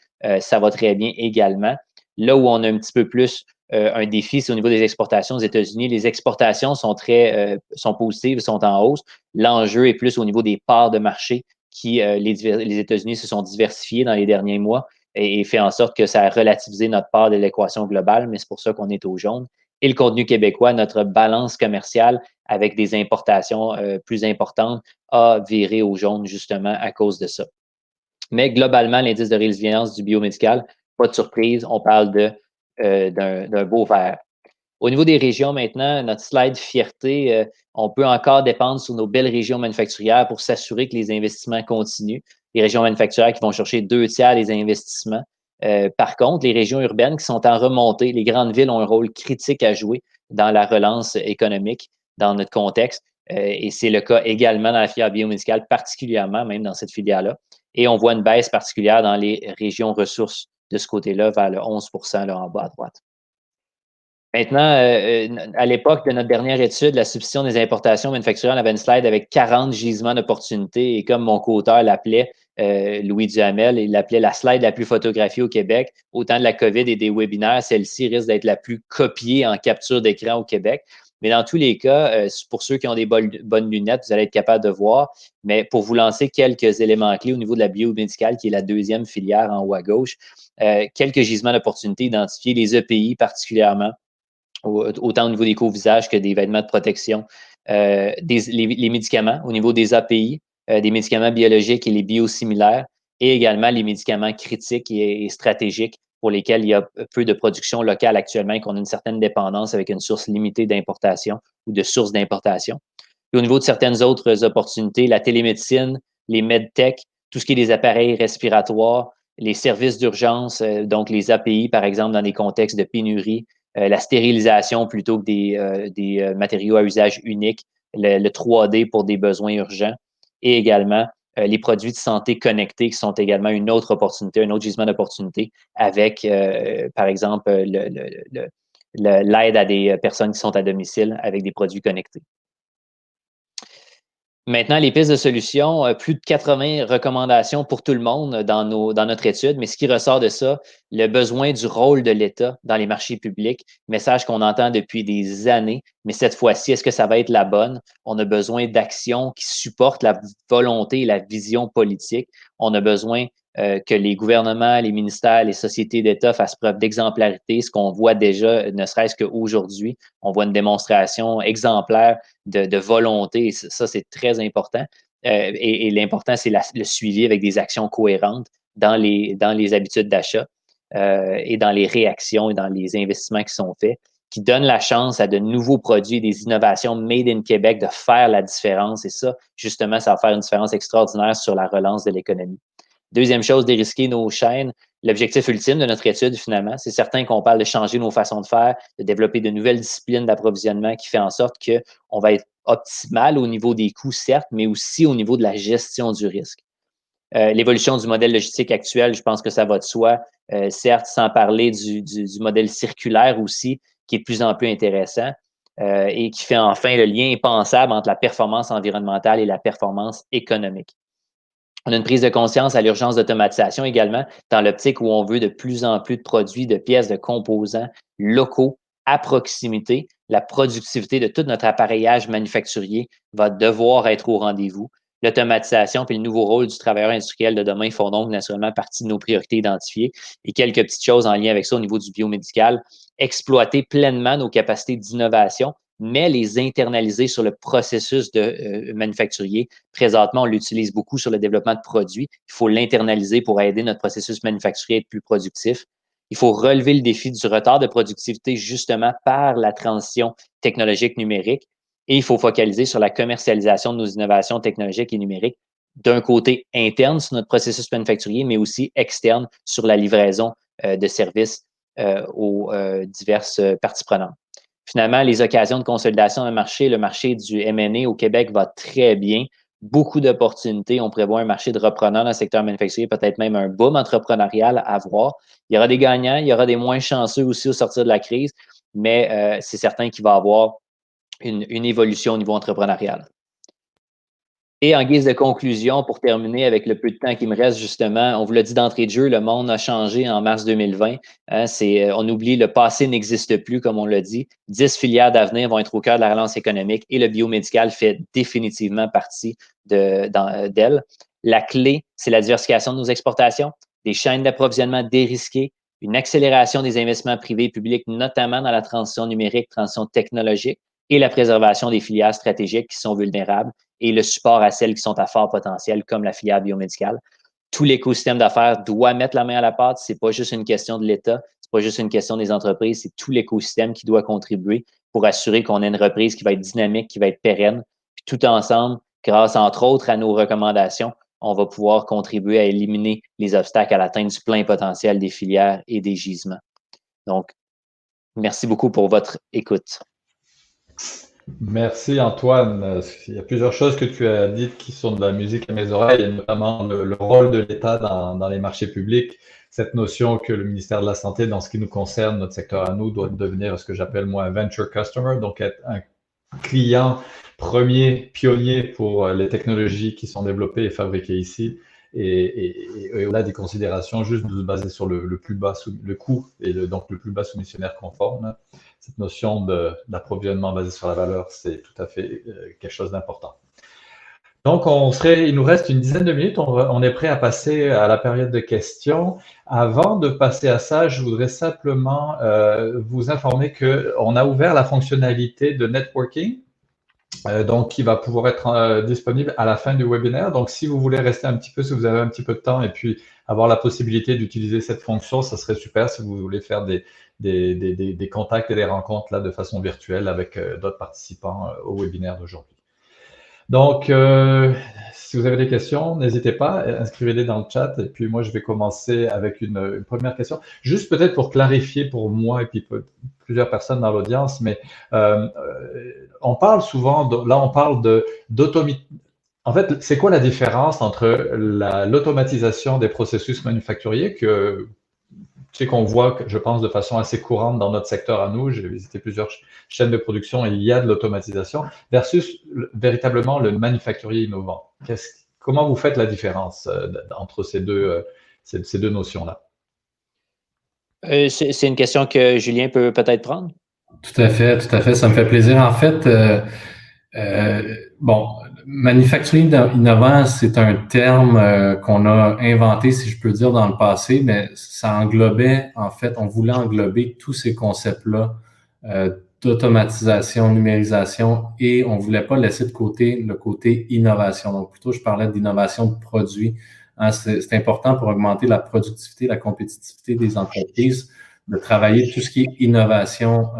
ça va très bien également. Là où on a un petit peu plus un défi, c'est au niveau des exportations aux États-Unis. Les exportations sont positives, sont en hausse. L'enjeu est plus au niveau des parts de marché qui, les États-Unis se sont diversifiés dans les derniers mois et fait en sorte que ça a relativisé notre part de l'équation globale, mais c'est pour ça qu'on est au jaune. Et le contenu québécois, notre balance commerciale avec des importations plus importantes a viré au jaune justement à cause de ça. Mais globalement, l'indice de résilience du biomédical, pas de surprise, on parle d'un beau vert. Au niveau des régions maintenant, notre slide fierté, on peut encore dépendre sur nos belles régions manufacturières pour s'assurer que les investissements continuent. Les régions manufacturières qui vont chercher 2/3 des investissements. Par contre, les régions urbaines qui sont en remontée, les grandes villes ont un rôle critique à jouer dans la relance économique, dans notre contexte. Et c'est le cas également dans la filière biomédicale, particulièrement même dans cette filière-là. Et on voit une baisse particulière dans les régions ressources de ce côté-là, vers le 11% là, en bas à droite. Maintenant, à l'époque de notre dernière étude, la substitution des importations manufacturières, on avait une slide avec 40 gisements d'opportunités. Et comme mon co-auteur l'appelait, Louis Duhamel, il l'appelait la slide la plus photographiée au Québec. Au temps de la COVID et des webinaires, celle-ci risque d'être la plus copiée en capture d'écran au Québec. Mais dans tous les cas, pour ceux qui ont des bonnes lunettes, vous allez être capable de voir. Mais pour vous lancer quelques éléments clés au niveau de la biomédicale, qui est la deuxième filière en haut à gauche, quelques gisements d'opportunités identifiés, les EPI particulièrement, autant au niveau des co-visages que des vêtements de protection, les médicaments au niveau des API, des médicaments biologiques et les biosimilaires, et également les médicaments critiques et stratégiques pour lesquels il y a peu de production locale actuellement et qu'on a une certaine dépendance avec une source limitée d'importation ou de sources d'importation. Puis au niveau de certaines autres opportunités, la télémédecine, les medtech, tout ce qui est des appareils respiratoires, les services d'urgence, donc les API, par exemple, dans des contextes de pénurie, la stérilisation plutôt que des matériaux à usage unique, le 3D pour des besoins urgents et également les produits de santé connectés qui sont également une autre opportunité, un autre gisement d'opportunité avec, par exemple, l'aide à des personnes qui sont à domicile avec des produits connectés. Maintenant, les pistes de solutions, plus de 80 recommandations pour tout le monde dans notre étude, mais ce qui ressort de ça, le besoin du rôle de l'État dans les marchés publics, message qu'on entend depuis des années, mais cette fois-ci, est-ce que ça va être la bonne? On a besoin d'actions qui supportent la volonté et la vision politique. On a besoin que les gouvernements, les ministères, les sociétés d'État fassent preuve d'exemplarité, ce qu'on voit déjà, ne serait-ce qu'aujourd'hui. On voit une démonstration exemplaire de volonté. Et ça, c'est très important. Et l'important, c'est le suivi avec des actions cohérentes dans les habitudes d'achat et dans les réactions et dans les investissements qui sont faits, qui donnent la chance à de nouveaux produits, des innovations made in Québec de faire la différence. Et ça, justement, ça va faire une différence extraordinaire sur la relance de l'économie. Deuxième chose, dérisquer nos chaînes. L'objectif ultime de notre étude, finalement, c'est certain qu'on parle de changer nos façons de faire, de développer de nouvelles disciplines d'approvisionnement qui fait en sorte qu'on va être optimal au niveau des coûts, certes, mais aussi au niveau de la gestion du risque. L'évolution du modèle logistique actuel, je pense que ça va de soi, certes, sans parler du modèle circulaire aussi, qui est de plus en plus intéressant et qui fait enfin le lien impensable entre la performance environnementale et la performance économique. On a une prise de conscience à l'urgence d'automatisation également, dans l'optique où on veut de plus en plus de produits, de pièces, de composants locaux à proximité. La productivité de tout notre appareillage manufacturier va devoir être au rendez-vous. L'automatisation et le nouveau rôle du travailleur industriel de demain font donc naturellement partie de nos priorités identifiées. Et quelques petites choses en lien avec ça au niveau du biomédical. Exploiter pleinement nos capacités d'innovation, mais les internaliser sur le processus de manufacturier. Présentement, on l'utilise beaucoup sur le développement de produits. Il faut l'internaliser pour aider notre processus manufacturier à être plus productif. Il faut relever le défi du retard de productivité justement par la transition technologique numérique. Et il faut focaliser sur la commercialisation de nos innovations technologiques et numériques d'un côté interne sur notre processus manufacturier, mais aussi externe sur la livraison de services aux diverses parties prenantes. Finalement, les occasions de consolidation dans le marché du M&A au Québec va très bien. Beaucoup d'opportunités. On prévoit un marché de repreneurs dans le secteur manufacturier, peut-être même un boom entrepreneurial à voir. Il y aura des gagnants, il y aura des moins chanceux aussi au sortir de la crise, mais c'est certain qu'il va y avoir une évolution au niveau entrepreneurial. Et en guise de conclusion, pour terminer avec le peu de temps qui me reste, justement, on vous l'a dit d'entrée de jeu, le monde a changé en mars 2020. Hein, on oublie, le passé n'existe plus, comme on l'a dit. 10 filières d'avenir vont être au cœur de la relance économique et le biomédical fait définitivement partie d'elle. La clé, c'est la diversification de nos exportations, des chaînes d'approvisionnement dérisquées, une accélération des investissements privés et publics, notamment dans la transition numérique, transition technologique, et la préservation des filières stratégiques qui sont vulnérables et le support à celles qui sont à fort potentiel, comme la filière biomédicale. Tout l'écosystème d'affaires doit mettre la main à la pâte. Ce n'est pas juste une question de l'État, C'est pas juste une question des entreprises, c'est tout l'écosystème qui doit contribuer pour assurer qu'on ait une reprise qui va être dynamique, qui va être pérenne. Puis tout ensemble, grâce entre autres à nos recommandations, on va pouvoir contribuer à éliminer les obstacles à l'atteinte du plein potentiel des filières et des gisements. Donc, merci beaucoup pour votre écoute. Merci Antoine. Il y a plusieurs choses que tu as dites qui sont de la musique à mes oreilles, et notamment le rôle de l'État dans les marchés publics. Cette notion que le ministère de la Santé, dans ce qui nous concerne, notre secteur à nous, doit devenir ce que j'appelle moi un venture customer, donc être un client premier, pionnier pour les technologies qui sont développées et fabriquées ici. Et au-delà des considérations, juste de se baser sur le plus bas, le coût et donc le plus bas soumissionnaire conforme. Cette notion d'approvisionnement basé sur la valeur, c'est tout à fait quelque chose d'important. Donc, il nous reste une dizaine de minutes. On est prêt à passer à la période de questions. Avant de passer à ça, je voudrais simplement vous informer qu'on a ouvert la fonctionnalité de networking, donc qui va pouvoir être disponible à la fin du webinaire. Donc, si vous voulez rester un petit peu, si vous avez un petit peu de temps et puis avoir la possibilité d'utiliser cette fonction, ça serait super si vous voulez faire des contacts et des rencontres là de façon virtuelle avec d'autres participants au webinaire d'aujourd'hui. Donc, si vous avez des questions, n'hésitez pas, inscrivez-les dans le chat. Et puis moi, je vais commencer avec une première question. Juste peut-être pour clarifier pour moi et puis plusieurs personnes dans l'audience, mais on parle souvent, là on parle d'automatisation. En fait, c'est quoi la différence entre l'automatisation des processus manufacturiers que qu'on voit, je pense, de façon assez courante dans notre secteur à nous. J'ai visité plusieurs chaînes de production et il y a de l'automatisation versus véritablement le manufacturier innovant. Comment vous faites la différence entre ces deux notions-là? C'est une question que Julien peut peut-être prendre. Tout à fait, ça me fait plaisir. En fait, bon, manufacturier innovant, c'est un terme qu'on a inventé, si je peux dire, dans le passé, mais ça englobait, en fait, on voulait englober tous ces concepts-là d'automatisation, numérisation, et on voulait pas laisser de côté le côté innovation. Donc, plutôt, je parlais d'innovation de produits. Hein, c'est important pour augmenter la productivité, la compétitivité des entreprises, de travailler tout ce qui est innovation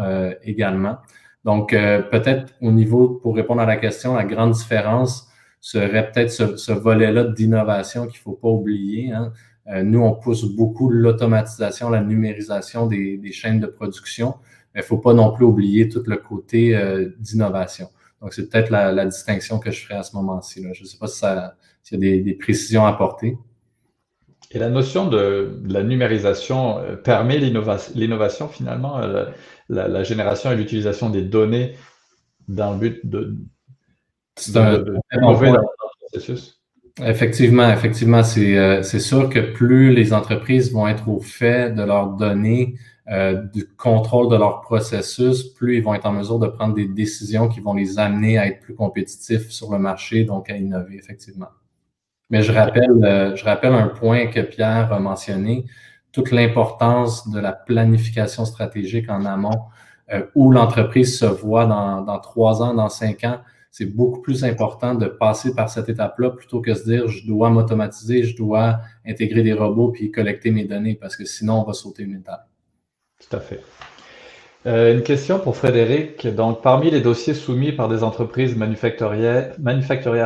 également. Donc, peut-être au niveau, pour répondre à la question, la grande différence serait peut-être ce volet-là d'innovation qu'il ne faut pas oublier. Hein. Nous, on pousse beaucoup l'automatisation, la numérisation des chaînes de production, mais il ne faut pas non plus oublier tout le côté d'innovation. Donc, c'est peut-être la distinction que je ferai à ce moment-ci. Je ne sais pas s'il y a des précisions à apporter. Et la notion de la numérisation permet l'innovation finalement, la génération et l'utilisation des données dans le but d'innover dans le processus. Effectivement, c'est sûr que plus les entreprises vont être au fait de leurs données, du contrôle de leur processus, plus ils vont être en mesure de prendre des décisions qui vont les amener à être plus compétitifs sur le marché, donc à innover, effectivement. Mais je rappelle un point que Pierre a mentionné, toute l'importance de la planification stratégique en amont, où l'entreprise se voit dans 3 ans, dans 5 ans. C'est beaucoup plus important de passer par cette étape-là plutôt que de se dire je dois m'automatiser, je dois intégrer des robots puis collecter mes données parce que sinon on va sauter une étape. Tout à fait. Une question pour Frédéric. Donc, parmi les dossiers soumis par des entreprises manufacturières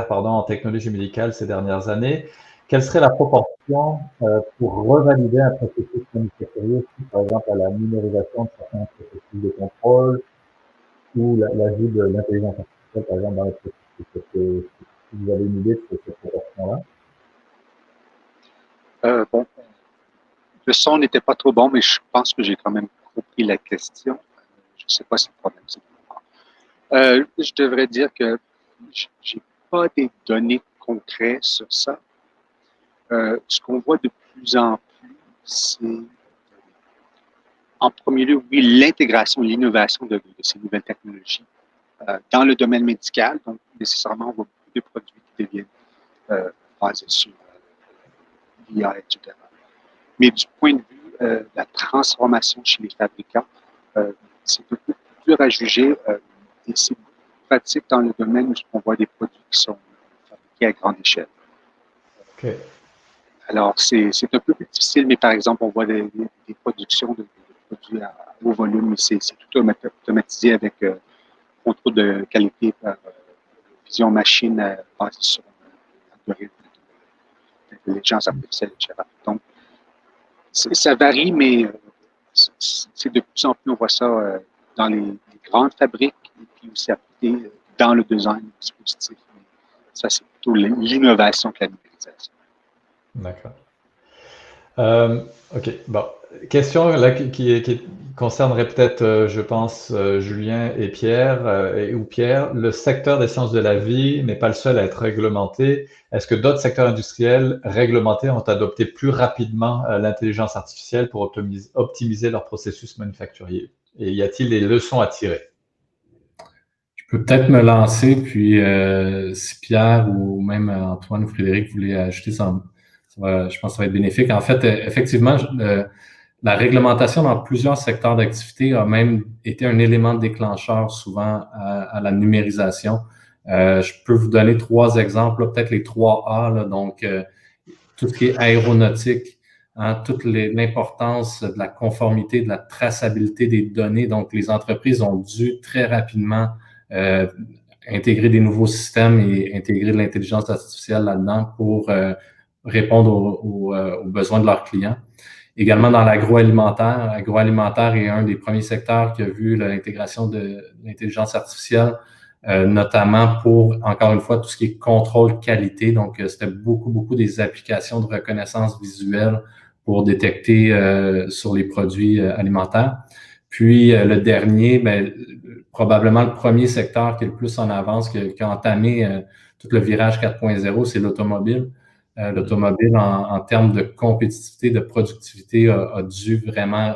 en technologie médicale ces dernières années, quelle serait la proportion pour revalider un processus manufacturier, par exemple à la numérisation de certains processus de contrôle ou l'ajout de l'intelligence artificielle, par exemple, dans les processus? Est-ce que vous avez une idée de cette proportion-là? Bon, le son n'était pas trop bon, mais je pense que j'ai quand même compris la question. Je ne sais pas si le problème c'est je devrais dire que je n'ai pas des données concrètes sur ça. Ce qu'on voit de plus en plus, c'est en premier lieu, oui, l'intégration, l'innovation de ces nouvelles technologies dans le domaine médical. Donc, nécessairement, on voit beaucoup de produits qui deviennent basés sur l'IA, etc. Mais du point de vue de la transformation chez les fabricants, c'est un peu plus dur à juger et c'est pratique dans le domaine où on voit des produits qui sont fabriqués à grande échelle. Okay. Alors, c'est un peu plus difficile, mais par exemple, on voit des productions de produit à haut volume. C'est tout automatisé avec contrôle de qualité par vision machine basée sur un algorithme d'intelligence artificielle, etc. Donc, ça varie, mais c'est de plus en plus, on voit ça dans les grandes fabriques et puis aussi appliqué dans le design du dispositif. Mais ça, c'est plutôt l'innovation que la numérisation. D'accord. OK. Bon. Question là qui concernerait peut-être, je pense, Julien et Pierre, ou Pierre. Le secteur des sciences de la vie n'est pas le seul à être réglementé. Est-ce que d'autres secteurs industriels réglementés ont adopté plus rapidement l'intelligence artificielle pour optimiser leur processus manufacturier? Et y a-t-il des leçons à tirer? Je peux peut-être me lancer, puis si Pierre ou même Antoine ou Frédéric voulaient ajouter ça, je pense que ça va être bénéfique. En fait, effectivement, la réglementation dans plusieurs secteurs d'activité a même été un élément déclencheur souvent à la numérisation. Je peux vous donner 3 exemples, peut-être les 3 A, là, donc tout ce qui est aéronautique, toute l'importance de la conformité, de la traçabilité des données. Donc, les entreprises ont dû très rapidement intégrer des nouveaux systèmes et intégrer de l'intelligence artificielle là-dedans pour répondre aux besoins de leurs clients. Également dans l'agroalimentaire. L'agroalimentaire est un des premiers secteurs qui a vu l'intégration de l'intelligence artificielle, notamment pour, encore une fois, tout ce qui est contrôle qualité. Donc, c'était beaucoup des applications de reconnaissance visuelle pour détecter sur les produits alimentaires. Puis, le dernier, probablement le premier secteur qui est le plus en avance, qui a entamé tout le virage 4.0, c'est l'automobile. L'automobile, en termes de compétitivité, de productivité, a dû vraiment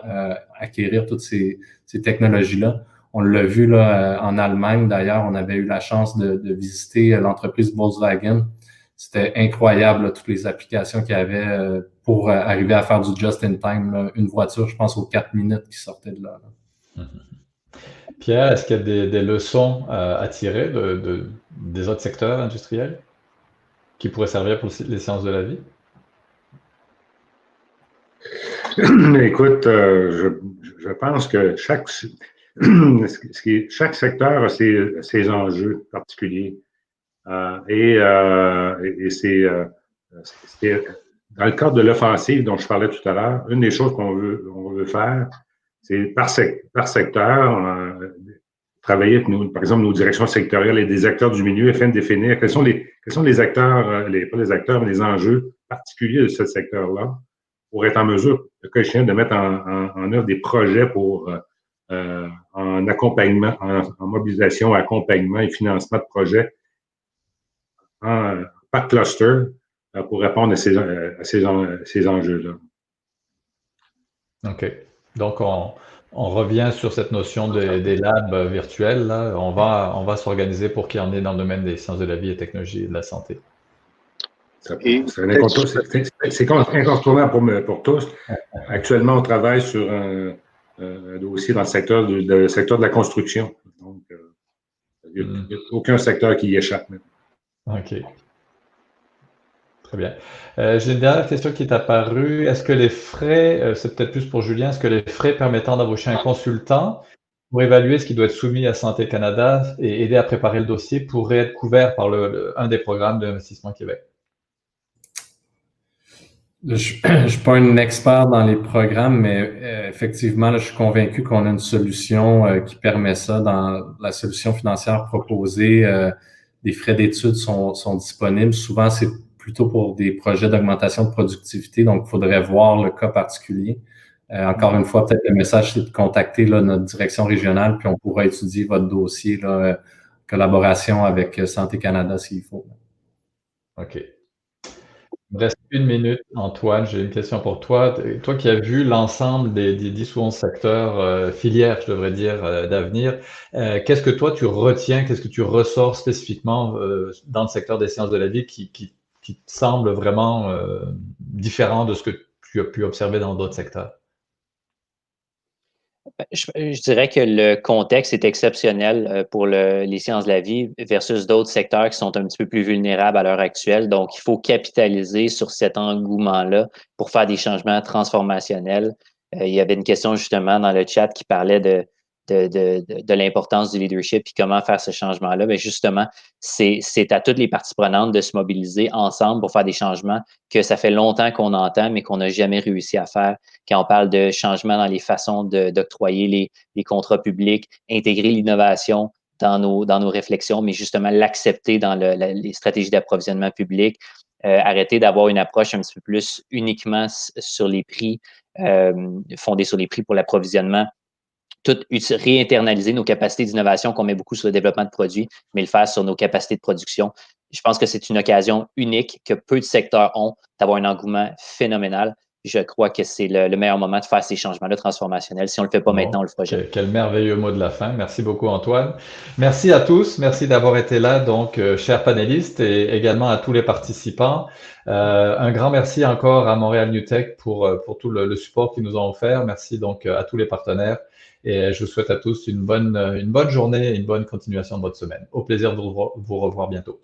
acquérir toutes ces technologies-là. On l'a vu là en Allemagne, d'ailleurs, on avait eu la chance de visiter l'entreprise Volkswagen. C'était incroyable, là, toutes les applications qu'il y avait pour arriver à faire du just-in-time. Là. Une voiture, je pense, aux 4 minutes qui sortait de là. Pierre, est-ce qu'il y a des leçons à tirer des autres secteurs industriels qui pourraient servir pour les sciences de la vie? Écoute, je pense que chaque secteur a ses enjeux particuliers. Et c'est dans le cadre de l'offensive dont je parlais tout à l'heure, une des choses qu'on veut faire, c'est par secteur, travailler avec par exemple, nos directions sectorielles et des acteurs du milieu afin de définir quels sont les acteurs, pas les acteurs, mais les enjeux particuliers de ce secteur-là, pour être en mesure, le cas échéant, de mettre en œuvre des projets pour en accompagnement, en mobilisation, accompagnement et financement de projets par cluster pour répondre à ces enjeux-là. OK. Donc, on revient sur cette notion des labs virtuels. Là. On va s'organiser pour qu'il y en ait dans le domaine des sciences de la vie et technologies et de la santé. C'est incontournable pour tous. Actuellement, on travaille sur un dossier dans le secteur de la construction. Donc, il n'y a aucun secteur qui y échappe. OK. Très bien. J'ai une dernière question qui est apparue. Est-ce que les frais, c'est peut-être plus pour Julien, est-ce que les frais permettant d'embaucher un consultant pour évaluer ce qui doit être soumis à Santé Canada et aider à préparer le dossier pourraient être couverts par un des programmes d'Investissement Québec? Je ne suis pas un expert dans les programmes, mais effectivement, là, je suis convaincu qu'on a une solution qui permet ça. Dans la solution financière proposée, les frais d'études sont disponibles. Souvent, c'est plutôt pour des projets d'augmentation de productivité, donc il faudrait voir le cas particulier. Encore une fois, peut-être le message, c'est de contacter là, notre direction régionale, puis on pourra étudier votre dossier, là, collaboration avec Santé Canada s'il faut. OK. Il me reste 1 minute, Antoine. J'ai une question pour toi. Toi qui as vu l'ensemble des 10 ou 11 secteurs, filières, je devrais dire, d'avenir, qu'est-ce que toi tu retiens, qu'est-ce que tu ressors spécifiquement dans le secteur des sciences de la vie qui te semble vraiment différent de ce que tu as pu observer dans d'autres secteurs? Je dirais que le contexte est exceptionnel pour les sciences de la vie versus d'autres secteurs qui sont un petit peu plus vulnérables à l'heure actuelle. Donc, il faut capitaliser sur cet engouement-là pour faire des changements transformationnels. Il y avait une question justement dans le chat qui parlait de l'importance du leadership et comment faire ce changement-là. Bien, justement, c'est à toutes les parties prenantes de se mobiliser ensemble pour faire des changements que ça fait longtemps qu'on entend, mais qu'on n'a jamais réussi à faire. Quand on parle de changements dans les façons d'octroyer les contrats publics, intégrer l'innovation dans nos réflexions, mais justement l'accepter dans les stratégies d'approvisionnement public, arrêter d'avoir une approche un petit peu plus uniquement sur les prix, fondée sur les prix pour l'approvisionnement, tout réinternaliser nos capacités d'innovation qu'on met beaucoup sur le développement de produits, mais le faire sur nos capacités de production. Je pense que c'est une occasion unique que peu de secteurs ont d'avoir un engouement phénoménal. Je crois que c'est le meilleur moment de faire ces changements-là transformationnels. Si on ne le fait pas maintenant, on le fera jamais. Quel merveilleux mot de la fin. Merci beaucoup, Antoine. Merci à tous. Merci d'avoir été là, donc, chers panélistes, et également à tous les participants. Un grand merci encore à Montréal NewTech pour tout le support qu'ils nous ont offert. Merci donc à tous les partenaires. Et je vous souhaite à tous une bonne journée et une bonne continuation de votre semaine. Au plaisir de vous revoir bientôt.